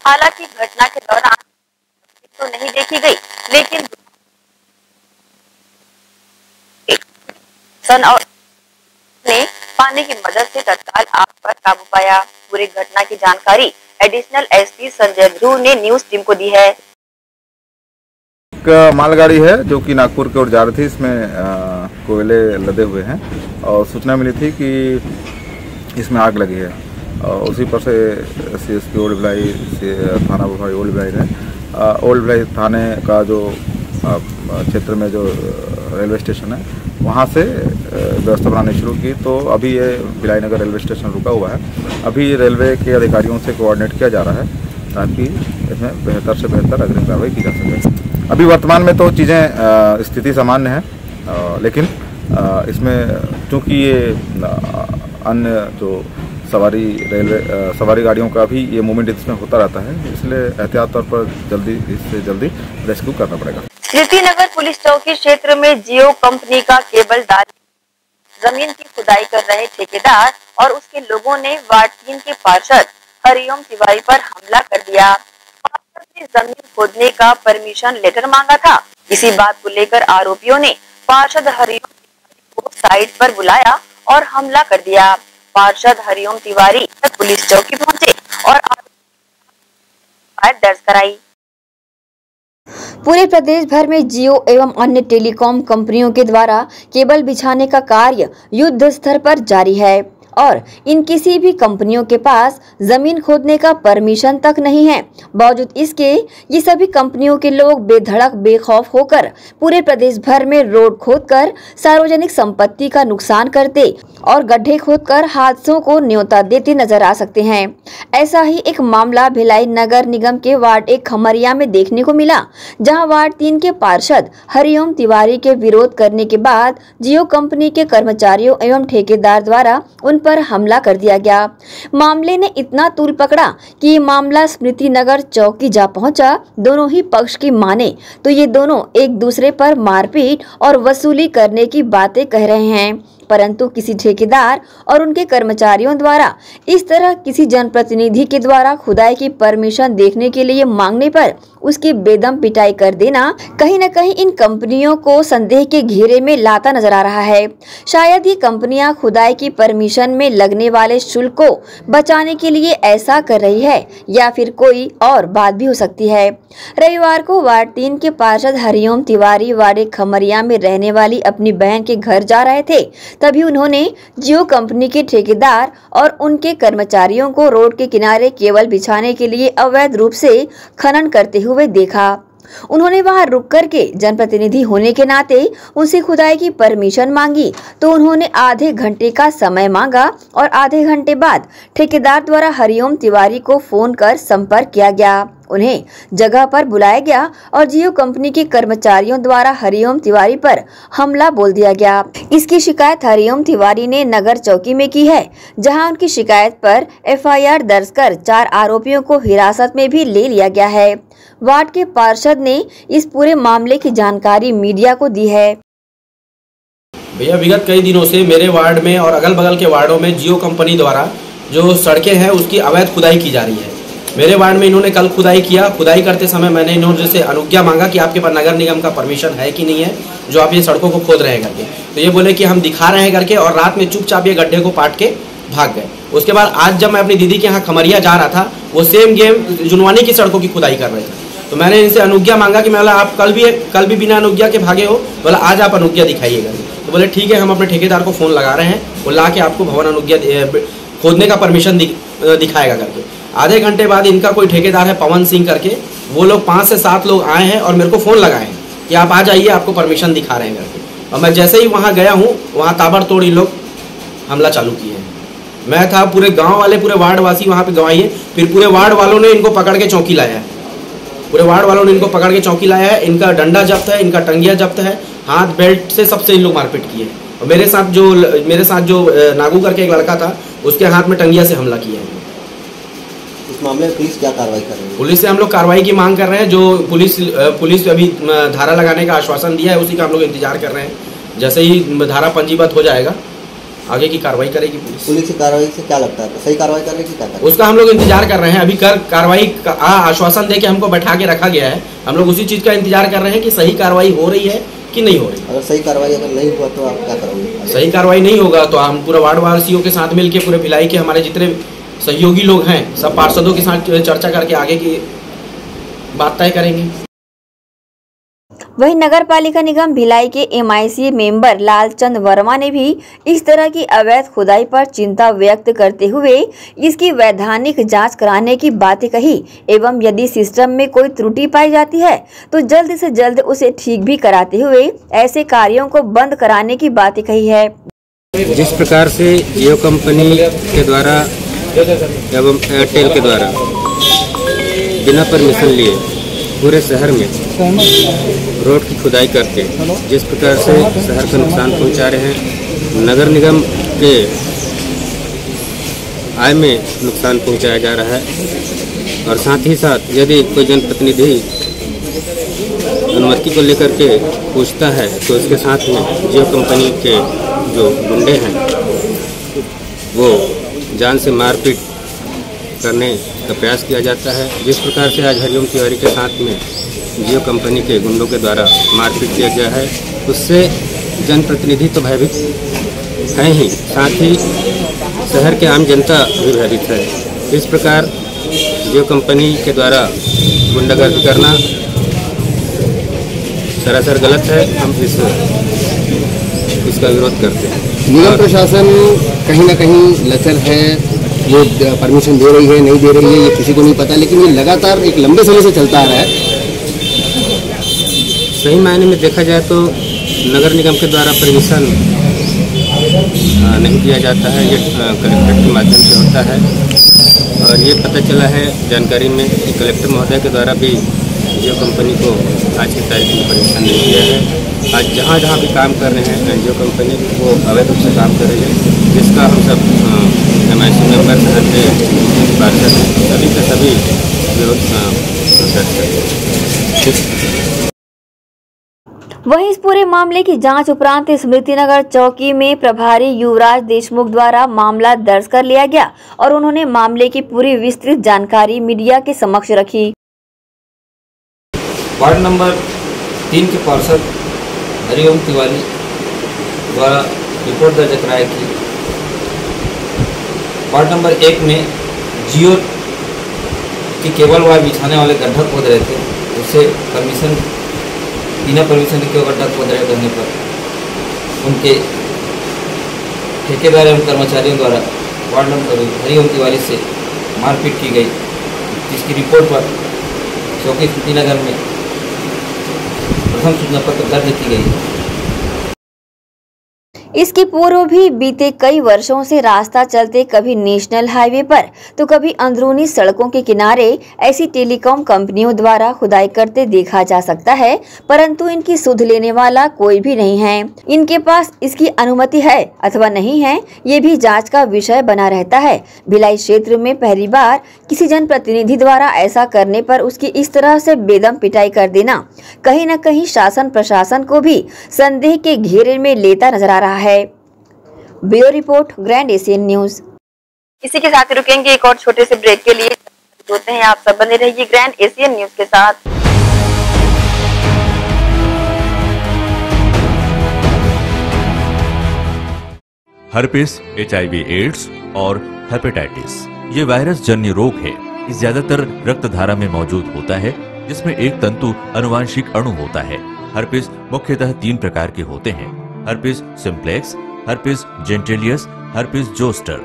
हालांकि घटना के दौरान तो नहीं देखी गई, लेकिन ने पानी की मदद से तत्काल आग पर काबू पाया। पूरी घटना की जानकारी एडिशनल एसपी संजय ध्रुव ने न्यूज टीम को दी है। एक मालगाड़ी है जो कि नागपुर की ओर जा रही थी, इसमें कोयले लदे हुए हैं और सूचना मिली थी कि इसमें आग लगी है और उसी पर से CSP ओल्ड भिलाई थाना प्रभारी ओल्ड भिलाई ने ओल्ड भिलाई थाने का जो क्षेत्र में जो रेलवे स्टेशन है वहाँ से व्यवस्था बनानी शुरू की। तो अभी ये भिलाईनगर रेलवे स्टेशन रुका हुआ है। अभी रेलवे के अधिकारियों से कोऑर्डिनेट किया जा रहा है ताकि इसमें बेहतर से बेहतर अग्रिम कार्रवाई की जा सके। अभी वर्तमान में तो चीज़ें स्थिति सामान्य है, लेकिन इसमें चूँकि ये अन्य जो सवारी गाड़ियों का भी ये मूवमेंट इसमें होता रहता है, इसलिए एहतियात तौर पर जल्दी रेस्क्यू करना पड़ेगा। स्मृतिनगर पुलिस चौकी क्षेत्र में जियो कंपनी का केबल डाल जमीन की खुदाई कर रहे ठेकेदार और उसके लोगों ने वार्ड 3 के पार्षद हरिओम तिवारी पर हमला कर दिया। पार्षद ने जमीन खोदने का परमिशन लेटर मांगा था। इसी बात को लेकर आरोपियों ने पार्षद हरिओम तिवारी को साइट पर बुलाया और हमला कर दिया। पार्षद हरिओम तिवारी पुलिस चौकी पहुंचे और आरोपी दर्ज कराई। पूरे प्रदेश भर में जियो एवं अन्य टेलीकॉम कंपनियों के द्वारा केबल बिछाने का कार्य युद्ध स्तर पर जारी है और इन किसी भी कंपनियों के पास जमीन खोदने का परमिशन तक नहीं है। बावजूद इसके ये सभी कंपनियों के लोग बेधड़क बेखौफ होकर पूरे प्रदेश भर में रोड खोदकर सार्वजनिक संपत्ति का नुकसान करते और गड्ढे खोदकर हादसों को न्योता देते नजर आ सकते हैं। ऐसा ही एक मामला भिलाई नगर निगम के वार्ड 1 खमरिया में देखने को मिला, जहां वार्ड 3 के पार्षद हरिओम तिवारी के विरोध करने के बाद जियो कंपनी के कर्मचारियों एवं ठेकेदार द्वारा उन पर हमला कर दिया गया। मामले ने इतना तूल पकड़ा कि ये मामला स्मृति नगर चौकी जा पहुंचा। दोनों ही पक्ष की माने तो ये दोनों एक दूसरे पर मारपीट और वसूली करने की बातें कह रहे हैं, परंतु किसी ठेकेदार और उनके कर्मचारियों द्वारा इस तरह किसी जनप्रतिनिधि के द्वारा खुदाई की परमिशन देखने के लिए मांगने पर उसकी बेदम पिटाई कर देना कहीं न कहीं इन कंपनियों को संदेह के घेरे में लाता नजर आ रहा है। शायद ये कंपनियां खुदाई की परमिशन में लगने वाले शुल्क को बचाने के लिए ऐसा कर रही है या फिर कोई और बात भी हो सकती है। रविवार को वार्ड 3 के पार्षद हरिओम तिवारी वार्ड 1 खमरिया में रहने वाली अपनी बहन के घर जा रहे थे, तभी उन्होंने जियो कंपनी के ठेकेदार और उनके कर्मचारियों को रोड के किनारे केबल बिछाने के लिए अवैध रूप से खनन करते हुए देखा। उन्होंने वहां रुक करके जनप्रतिनिधि होने के नाते उनसे खुदाई की परमिशन मांगी तो उन्होंने आधे घंटे का समय मांगा और आधे घंटे बाद ठेकेदार द्वारा हरिओम तिवारी को फोन कर संपर्क किया गया। उन्हें जगह पर बुलाया गया और जियो कंपनी के कर्मचारियों द्वारा हरिओम तिवारी पर हमला बोल दिया गया। इसकी शिकायत हरिओम तिवारी ने नगर चौकी में की है, जहां उनकी शिकायत पर एफआईआर दर्ज कर 4 आरोपियों को हिरासत में भी ले लिया गया है। वार्ड के पार्षद ने इस पूरे मामले की जानकारी मीडिया को दी है। भैया, विगत कई दिनों से मेरे वार्ड में और अगल बगल के वार्डों में जियो कंपनी द्वारा जो सड़कें हैं उसकी अवैध खुदाई की जा रही है। मेरे वार्ड में इन्होंने कल खुदाई किया। खुदाई करते समय मैंने इन्होंने से अनुज्ञा मांगा कि आपके पास नगर निगम का परमिशन है कि नहीं है जो आप ये सड़कों को खोद रहे हैं करके, तो ये बोले कि हम दिखा रहे हैं करके और रात में चुपचाप ये गड्ढे को पाट के भाग गए। उसके बाद आज जब मैं अपनी दीदी के यहाँ खमरिया जा रहा था, वो सेम गेम जुनवानी की सड़कों की खुदाई कर रहे थे, तो मैंने इनसे अनुज्ञा मांगा कि मैं बोला आप कल भी बिना अनुज्ञा के भागे हो, बोला आज आप अनुज्ञा दिखाइएगा। तो बोले ठीक है, हम अपने ठेकेदार को फ़ोन लगा रहे हैं, वो ला के आपको भवन अनुज्ञा खोदने का परमिशन दिखाएगा करके। आधे घंटे बाद इनका कोई ठेकेदार है पवन सिंह करके, वो लोग 5 से 7 लोग आए हैं और मेरे को फ़ोन लगाए हैं कि आप आ जाइए, आपको परमिशन दिखा रहे हैं करके। और मैं जैसे ही वहाँ गया हूँ, वहाँ ताबड़तोड़ इन लोग हमला चालू किए हैं। मैं था, पूरे गांव वाले, पूरे वार्ड वासी वहाँ पे गवाही है। फिर पूरे वार्ड वालों ने इनको पकड़ के चौकी लाया है, पूरे वार्ड वालों ने इनको पकड़ के चौकी लाया है। इनका डंडा जब्त है, इनका टंगिया जब्त है, हाथ बेल्ट से सबसे इन लोग मारपीट किए हैं। और मेरे साथ जो नागू करके एक लड़का था, उसके हाथ में टंगिया से हमला किया है। इस मामले में पुलिस क्या कार्रवाई कर रही है? पुलिस से हम लोग कार्रवाई की मांग कर रहे हैं। जो पुलिस अभी धारा लगाने का आश्वासन दिया है, उसी का हम लोग इंतजार कर रहे हैं। जैसे ही धारा पंजीबद्ध हो जाएगा, आगे की कार्रवाई करेगी पुलिस। पुलिस की कार्रवाई से क्या लगता है, सही कार्रवाई करेगी क्या करेगी? उसका हम लोग इंतजार कर रहे हैं। अभी कार्रवाई का आश्वासन दे के हमको बैठा के रखा गया है। हम लोग उसी चीज़ का इंतजार कर रहे हैं कि सही कार्रवाई हो रही है कि नहीं हो रही। अगर सही कार्रवाई अगर नहीं हुआ तो आप क्या करोगे? सही कार्रवाई नहीं होगा तो हम पूरे वार्ड वासियों के साथ मिलकर, पूरे भिलाई के हमारे जितने सहयोगी लोग हैं, सब पार्षदों के साथ चर्चा करके आगे की बात तय करेंगे। वहीं नगर पालिका निगम भिलाई के MIC मेंबर लालचंद वर्मा ने भी इस तरह की अवैध खुदाई पर चिंता व्यक्त करते हुए इसकी वैधानिक जांच कराने की बातें कही एवं यदि सिस्टम में कोई त्रुटि पाई जाती है तो जल्द से जल्द उसे ठीक भी कराते हुए ऐसे कार्यों को बंद कराने की बातें कही है। जिस प्रकार से जियो कंपनी के द्वारा एवं एयरटेल के द्वारा बिना परमिशन लिए पूरे शहर में रोड की खुदाई करके जिस प्रकार से शहर को नुकसान पहुंचा रहे हैं, नगर निगम के आय में नुकसान पहुंचाया जा रहा है और साथ ही साथ यदि कोई जनप्रतिनिधि अनुमति को लेकर के पूछता है तो उसके साथ में जियो कंपनी के जो गुंडे हैं वो जान से मारपीट करने का प्रयास किया जाता है। जिस प्रकार से आज हरिओम तिवारी के साथ में जियो कंपनी के गुंडों के द्वारा मारपीट किया गया है, उससे जनप्रतिनिधि तो भयभीत हैं ही, साथ ही शहर के आम जनता भी भयभीत है। इस प्रकार जियो कंपनी के द्वारा गुंडागर्दी करना सरासर गलत है। हम इसका विरोध करते हैं। निगम प्रशासन कहीं ना कहीं लचर है, ये परमिशन दे रही है नहीं दे रही है ये किसी को नहीं पता, लेकिन ये लगातार एक लंबे समय से चलता आ रहा है। सही मायने में देखा जाए तो नगर निगम के द्वारा परमिशन नहीं दिया जाता है, ये कलेक्टर के माध्यम से होता है। और ये पता चला है जानकारी में कि कलेक्टर महोदय के द्वारा भी जियो कंपनी को आज की तारीख में परमिशन नहीं दिया है। आज जहाँ जहाँ भी काम कर रहे हैं जियो कंपनी वो अवैध रूप से काम कर रही है, जिसका हम सब MIC मेंबर पार्षद सभी के सभी विरोध करते हैं। वहीं इस पूरे मामले की जांच उपरांत स्मृतिनगर चौकी में प्रभारी युवराज देशमुख द्वारा मामला दर्ज कर लिया गया और उन्होंने मामले की पूरी विस्तृत जानकारी मीडिया के समक्ष रखी। वार्ड नंबर 3 के पार्षद हरिओम तिवारी द्वारा रिपोर्ट दर्ज कराई थी। वार्ड नंबर 1 में जियो की केबल वायर बिछाने वाले गड्ढा खोद रहे थे, उससे बिना परमिशन के गड्ढा खोद रहे करने पर उनके ठेकेदार एवं कर्मचारियों द्वारा वार्ड नंबर हरिओम तिवारी से मारपीट की गई, जिसकी रिपोर्ट पर चौकी स्मृतिनगर में प्रथम सूचना पत्र दर्ज की गई। इसके पूर्व भी बीते कई वर्षों से रास्ता चलते कभी नेशनल हाईवे पर तो कभी अंदरूनी सड़कों के किनारे ऐसी टेलीकॉम कंपनियों द्वारा खुदाई करते देखा जा सकता है, परंतु इनकी सुध लेने वाला कोई भी नहीं है। इनके पास इसकी अनुमति है अथवा नहीं है, ये भी जांच का विषय बना रहता है। भिलाई क्षेत्र में पहली बार किसी जनप्रतिनिधि द्वारा ऐसा करने पर उसकी इस तरह से बेदम पिटाई कर देना कहीं न कहीं शासन प्रशासन को भी संदेह के घेरे में लेता नजर आ रहा है। Bureau report, grand Asian news. इसी के साथ रुकेंगे एक और छोटे से ब्रेक के लिए। होते हैं आप सब बने रहिए ग्रैंड एशियन न्यूज के साथ। हर्पिस, HIV एड्स और हेपेटाइटिस ये वायरस जन्य रोग है। ये ज्यादातर रक्त धारा में मौजूद होता है, जिसमें एक तंतु अनुवांशिक अणु होता है। हर्पिस मुख्यतः 3 प्रकार के होते हैं: herpes simplex, herpes genitalis, herpes zoster.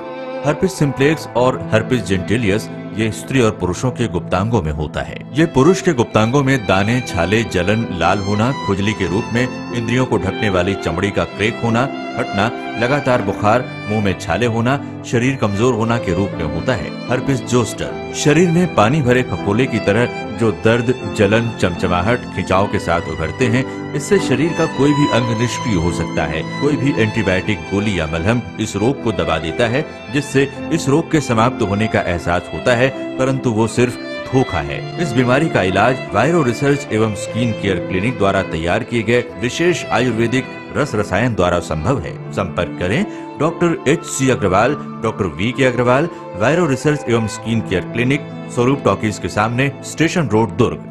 Herpes simplex और हर्पिस जेंटिलियस ये स्त्री और पुरुषों के गुप्तांगों में होता है। ये पुरुष के गुप्तांगों में दाने, छाले, जलन, लाल होना, खुजली के रूप में, इंद्रियों को ढकने वाली चमड़ी का क्रेक होना, फटना, लगातार बुखार, मुंह में छाले होना, शरीर कमजोर होना के रूप में होता है। हर्पिस जोस्टर शरीर में पानी भरे फफोले की तरह जो दर्द, जलन, चमचमाहट, खिंचाव के साथ उभरते हैं। इससे शरीर का कोई भी अंग निष्क्रिय हो सकता है। कोई भी एंटीबायोटिक गोली या मलहम इस रोग को दबा देता है, जिससे इस रोग के समाप्त होने का एहसास होता है, परंतु वो सिर्फ धोखा है। इस बीमारी का इलाज वायरो रिसर्च एवं स्किन केयर क्लिनिक द्वारा तैयार किए गए विशेष आयुर्वेदिक रस रसायन द्वारा संभव है। संपर्क करें doctor HC Agarwal, doctor VK Agarwal, viro research एवं skin care clinic, Swaroop talkies के सामने, स्टेशन रोड, दुर्ग।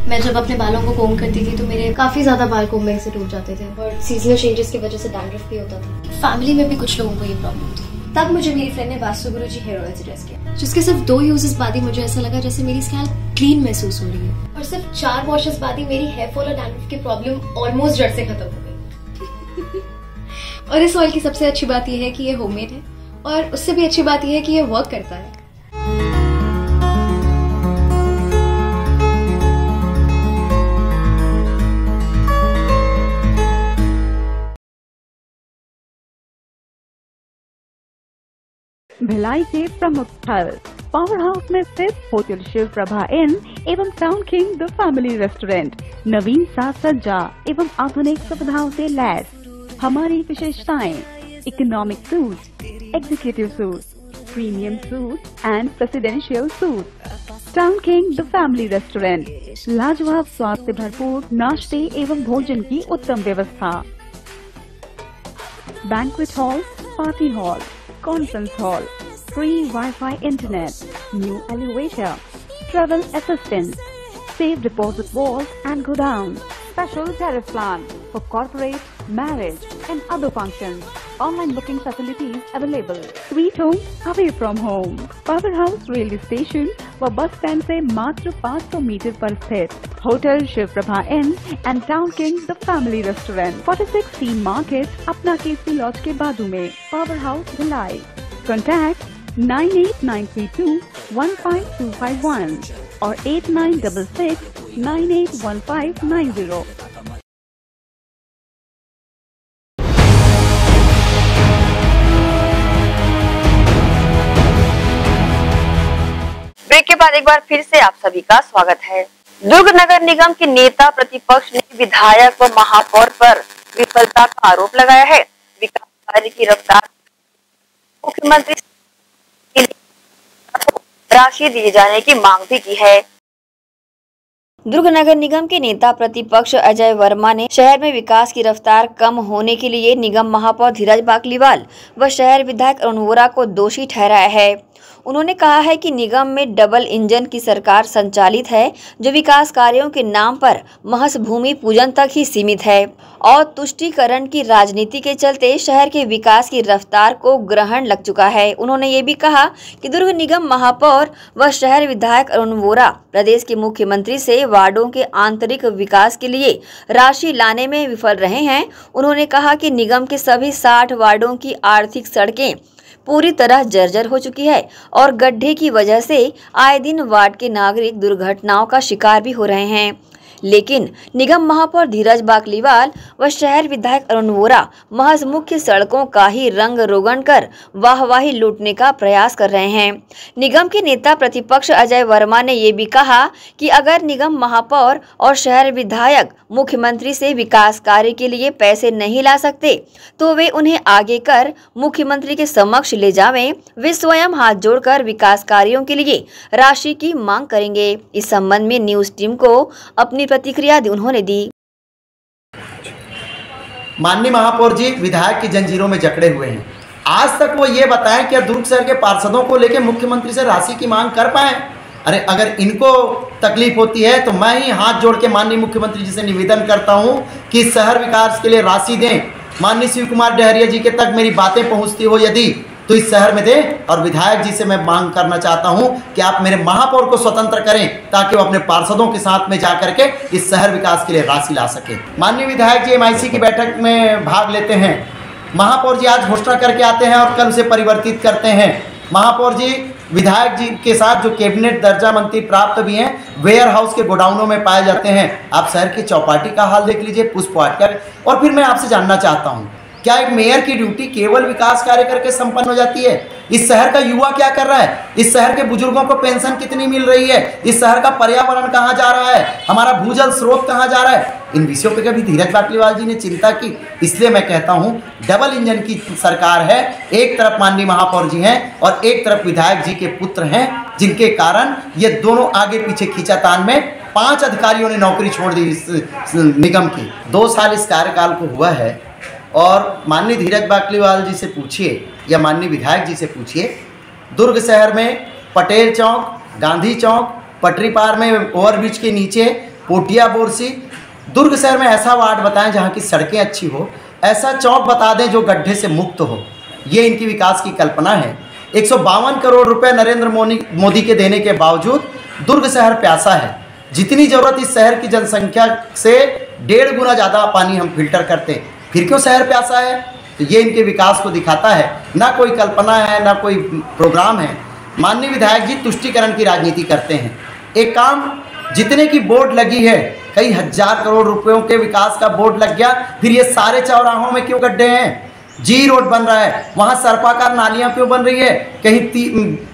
मैं जब अपने बालों को कोम करती थी तो मेरे काफी ज्यादा बाल कोम्बिंग से टूट जाते थे और सीजनल चेंजेस की वजह से डैंड्रफ भी होता था। फैमिली में भी कुछ लोगों को ये प्रॉब्लम थी। तब मुझे मेरी फ्रेंड ने वास्तु गुरुजी हेयर ऑयल सजेस्ट किया, जिसके सिर्फ 2 यूजेस बाद ही मुझे ऐसा लगा जैसे मेरी स्कैल्प क्लीन महसूस हो रही है, और सिर्फ 4 वॉशेस बाद ही मेरी हेयर फॉल और डैंड्रफ की प्रॉब्लम ऑलमोस्ट जड़ से खत्म हो गई। और इस ऑयल की सबसे अच्छी बात यह है कि ये होममेड है, और उससे भी अच्छी बात यह है कि ये वर्क करता है। भिलाई के प्रमुख स्थल पावर हाउस में स्थित होटल शिव प्रभा इन एवं town king the family restaurant नवीन साज सज्जा एवं आधुनिक सुविधाओं से लैस। हमारी विशेषताएं: economic suite, executive suite, premium suite and presidential suite. Town king the family restaurant, लाजवाब स्वाद से भरपूर नाश्ते एवं भोजन की उत्तम व्यवस्था। Banquet hall, party hall, conference hall, free Wi-Fi internet, new elevator, travel assistance, safe deposit vault and godown, special tariff plan for corporate, marriage and other functions. online booking facilities available. Sweet home away from home. Powerhouse railway station व bus stand से मात्र 500 metre पर स्थित hotel Shiv Prabha inn and town king the family restaurant 46 C market अपना KC laws के बाजू में power house Bhilai. Contact 9893215251 और 8966981590। ब्रेक के बाद एक बार फिर से आप सभी का स्वागत है। दुर्ग नगर निगम के नेता प्रतिपक्ष ने विधायक व महापौर पर विफलता का आरोप लगाया है। विकास कार्य की रफ्तार मुख्यमंत्री राशि दिए जाने की मांग भी की है। दुर्ग नगर निगम के नेता प्रतिपक्ष अजय वर्मा ने शहर में विकास की रफ्तार कम होने के लिए निगम महापौर धीरज बाकलीवाल व शहर विधायक अरुण वोरा को दोषी ठहराया है। उन्होंने कहा है कि निगम में डबल इंजन की सरकार संचालित है, जो विकास कार्यों के नाम पर महज भूमि पूजन तक ही सीमित है और तुष्टीकरण की राजनीति के चलते शहर के विकास की रफ्तार को ग्रहण लग चुका है। उन्होंने ये भी कहा कि दुर्ग निगम महापौर व शहर विधायक अरुण वोरा प्रदेश के मुख्यमंत्री से वार्डों के आंतरिक विकास के लिए राशि लाने में विफल रहे हैं। उन्होंने कहा कि निगम के सभी 60 वार्डों की आर्थिक सड़कें पूरी तरह जर्जर हो चुकी है और गड्ढे की वजह से आए दिन वार्ड के नागरिक दुर्घटनाओं का शिकार भी हो रहे हैं। लेकिन निगम महापौर धीरज बाकलीवाल व शहर विधायक अरुण वोरा महज मुख्य सड़कों का ही रंग रोगन कर वाहवाही लूटने का प्रयास कर रहे हैं। निगम के नेता प्रतिपक्ष अजय वर्मा ने ये भी कहा कि अगर निगम महापौर और शहर विधायक मुख्यमंत्री से विकास कार्य के लिए पैसे नहीं ला सकते तो वे उन्हें आगे कर मुख्यमंत्री के समक्ष ले जावें। वे स्वयं हाथ जोड़कर विकास कार्यों के लिए राशि की मांग करेंगे। इस संबंध में न्यूज टीम को अपनी प्रतिक्रिया उन्होंने दी। माननीय महापौर जी विधायक की जंजीरों में जकड़े हुए हैं। आज तक वो ये बताएं कि दुर्ग शहर के पार्षदों को लेकर मुख्यमंत्री से राशि की मांग कर पाए। अरे अगर इनको तकलीफ होती है तो मैं ही हाथ जोड़ के माननीय मुख्यमंत्री जी से निवेदन करता हूं कि शहर विकास के लिए राशि दें। माननीय शिव कुमार डहरिया जी के तक मेरी बातें पहुंचती हो यदि तो इस शहर में दें। और विधायक जी से मैं मांग करना चाहता हूं कि आप मेरे महापौर को स्वतंत्र करें ताकि वो अपने पार्षदों के साथ में जाकर के इस शहर विकास के लिए राशि ला सके। माननीय विधायक जी MIC की बैठक में भाग लेते हैं। महापौर जी आज घोषणा करके आते हैं और कल उसे परिवर्तित करते हैं। महापौर जी विधायक जी के साथ जो कैबिनेट दर्जा मंत्री प्राप्त भी हैं वेयर हाउस के गोडाउनों में पाए जाते हैं। आप शहर की चौपाटी का हाल देख लीजिए, पुष्प वाटिका। और फिर मैं आपसे जानना चाहता हूं, क्या एक मेयर की ड्यूटी केवल विकास कार्य करके संपन्न हो जाती है? इस शहर का युवा क्या कर रहा है? इस शहर के बुजुर्गों को पेंशन कितनी मिल रही है? इस शहर का पर्यावरण कहाँ जा रहा है? हमारा भूजल स्रोत कहाँ जा रहा है? इन विषयों पे कभी धीरज बाकलीवाल जी ने चिंता की? इसलिए मैं कहता हूँ डबल इंजन की सरकार है। एक तरफ माननीय महापौर जी हैं और एक तरफ विधायक जी के पुत्र हैं, जिनके कारण ये दोनों आगे पीछे खींचातान में 5 अधिकारियों ने नौकरी छोड़ दी इस निगम की। 2 साल इस कार्यकाल को हुआ है और माननीय धीरज बाकलीवाल जी से पूछिए या माननीय विधायक जी से पूछिए, दुर्ग शहर में पटेल चौक, गांधी चौक, पटरी पार में ओवरब्रिज के नीचे पोटिया बोरसी, दुर्ग शहर में ऐसा वार्ड बताएं जहां की सड़कें अच्छी हो, ऐसा चौक बता दें जो गड्ढे से मुक्त हो। ये इनकी विकास की कल्पना है। 152 करोड़ रुपए नरेंद्र मोदी के देने के बावजूद दुर्ग शहर प्यासा है। जितनी ज़रूरत इस शहर की जनसंख्या से 1.5 गुना ज़्यादा पानी हम फिल्टर करते हैं, फिर क्यों शहर प्यासा है? तो ये इनके विकास को दिखाता है। ना कोई कल्पना है, ना कोई प्रोग्राम है। माननीय विधायक जी तुष्टीकरण की राजनीति करते हैं। एक काम जितने की बोर्ड लगी है, कई हजार करोड़ रुपयों के विकास का बोर्ड लग गया, फिर ये सारे चौराहों में क्यों गड्ढे हैं? जी रोड बन रहा है, वहाँ सर्पाकार नालियाँ क्यों बन रही है? कहीं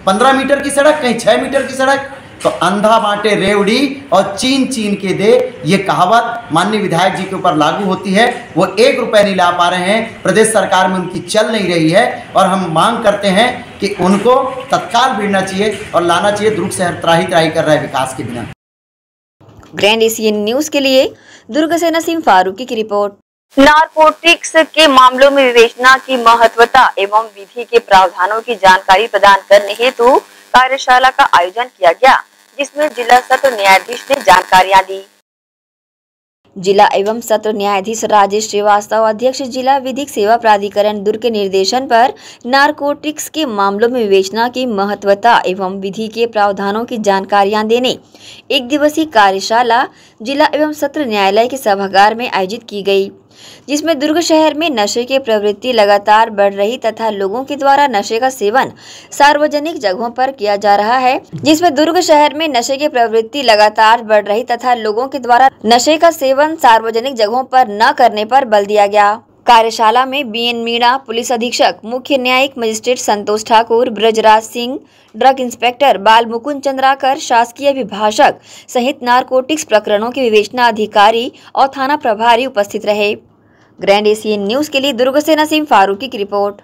15 मीटर की सड़क, कहीं 6 मीटर की सड़क। तो अंधा बांटे रेवड़ी और चीन चीन के दे, ये कहावत माननीय विधायक जी के ऊपर लागू होती है। वो 1 रुपये नहीं ला पा रहे हैं, प्रदेश सरकार में उनकी चल नहीं रही है और हम मांग करते हैं कि उनको तत्काल भिड़ना चाहिए और लाना चाहिए। दुर्ग शहर त्राही त्राही कर रहा है विकास के बिना। ग्रैंड एशियन न्यूज के लिए दुर्ग से नसीम फारूकी की रिपोर्ट। नारकोटिक्स के मामलों में विवेचना की महत्वता एवं विधि के प्रावधानों की जानकारी प्रदान करने हेतु कार्यशाला का आयोजन किया गया, जिसमें जिला सत्र न्यायाधीश ने जानकारियां दी। जिला एवं सत्र न्यायाधीश राजेश श्रीवास्तव, अध्यक्ष जिला विधिक सेवा प्राधिकरण दुर्ग के निर्देशन पर नारकोटिक्स के मामलों में विवेचना की महत्वता एवं विधि के प्रावधानों की जानकारियां देने एक दिवसीय कार्यशाला जिला एवं सत्र न्यायालय के सभागार में आयोजित की गई, जिसमें दुर्ग शहर में नशे की प्रवृत्ति लगातार बढ़ रही तथा लोगों के द्वारा नशे का सेवन सार्वजनिक जगहों पर किया जा रहा है, जिसमें दुर्ग शहर में नशे की प्रवृत्ति लगातार बढ़ रही तथा लोगों के द्वारा नशे का सेवन सार्वजनिक जगहों पर न करने पर बल दिया गया। कार्यशाला में बीएन मीणा, पुलिस अधीक्षक, मुख्य न्यायिक मजिस्ट्रेट संतोष ठाकुर, ब्रजराज सिंह, ड्रग इंस्पेक्टर बाल मुकुंद चंद्राकर, शासकीय अभिभाषक सहित नारकोटिक्स प्रकरणों के विवेचना अधिकारी और थाना प्रभारी उपस्थित रहे। ग्रैंड एशियन न्यूज के लिए दुर्ग से नसीम फारूकी की रिपोर्ट।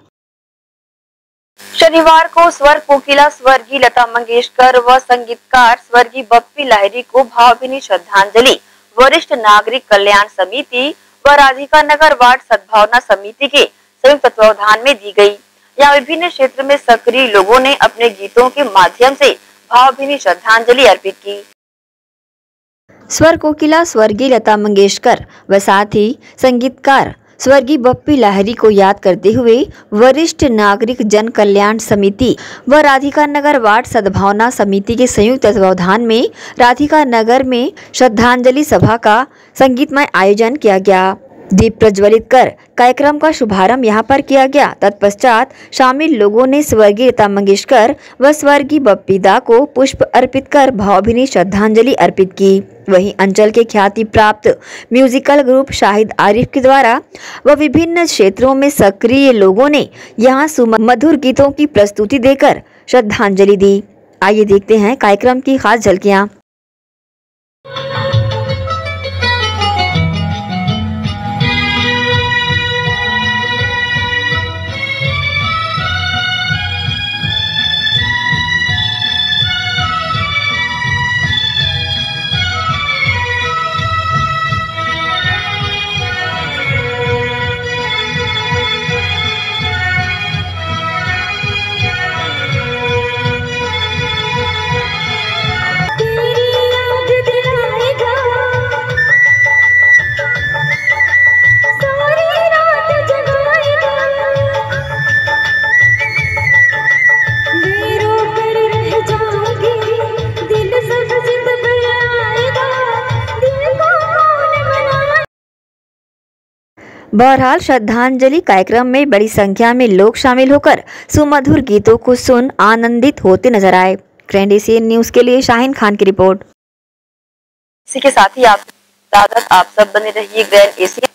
शनिवार को स्वर कोकिला स्वर्गीय लता मंगेशकर व संगीतकार स्वर्गीय बप्पी लाहिरी को भावभीनी श्रद्धांजलि वरिष्ठ नागरिक कल्याण समिति व राधिका नगर वार्ड सद्भावना समिति के संयुक्त तत्वावधान में दी गई। यहाँ विभिन्न क्षेत्र में सक्रिय लोगों ने अपने गीतों के माध्यम से भावभीनी श्रद्धांजलि अर्पित की। स्वर कोकिला स्वर्गीय लता मंगेशकर व साथ ही संगीतकार स्वर्गीय बप्पी लाहिरी को याद करते हुए वरिष्ठ नागरिक जन कल्याण समिति व राधिका नगर वार्ड सद्भावना समिति के संयुक्त तत्वावधान में राधिका नगर में श्रद्धांजलि सभा का संगीतमय आयोजन किया गया। दीप प्रज्वलित कर कार्यक्रम का शुभारंभ यहां पर किया गया। तत्पश्चात शामिल लोगों ने स्वर्गीय लता मंगेशकर व स्वर्गीय बप्पी दा को पुष्प अर्पित कर भावभीनी श्रद्धांजलि अर्पित की। वहीं अंचल के ख्याति प्राप्त म्यूजिकल ग्रुप शाहिद आरिफ के द्वारा व विभिन्न क्षेत्रों में सक्रिय लोगों ने यहां सुमधुर गीतों की प्रस्तुति देकर श्रद्धांजलि दी। आइए देखते हैं कार्यक्रम की खास झलकियां। बहरहाल श्रद्धांजलि कार्यक्रम में बड़ी संख्या में लोग शामिल होकर सुमधुर गीतों को सुन आनंदित होते नजर आए। ग्रैंड एशियन न्यूज के लिए शाहीन खान की रिपोर्ट। इसी के साथ ही आप सब बने रहिए ग्रैंड एशियन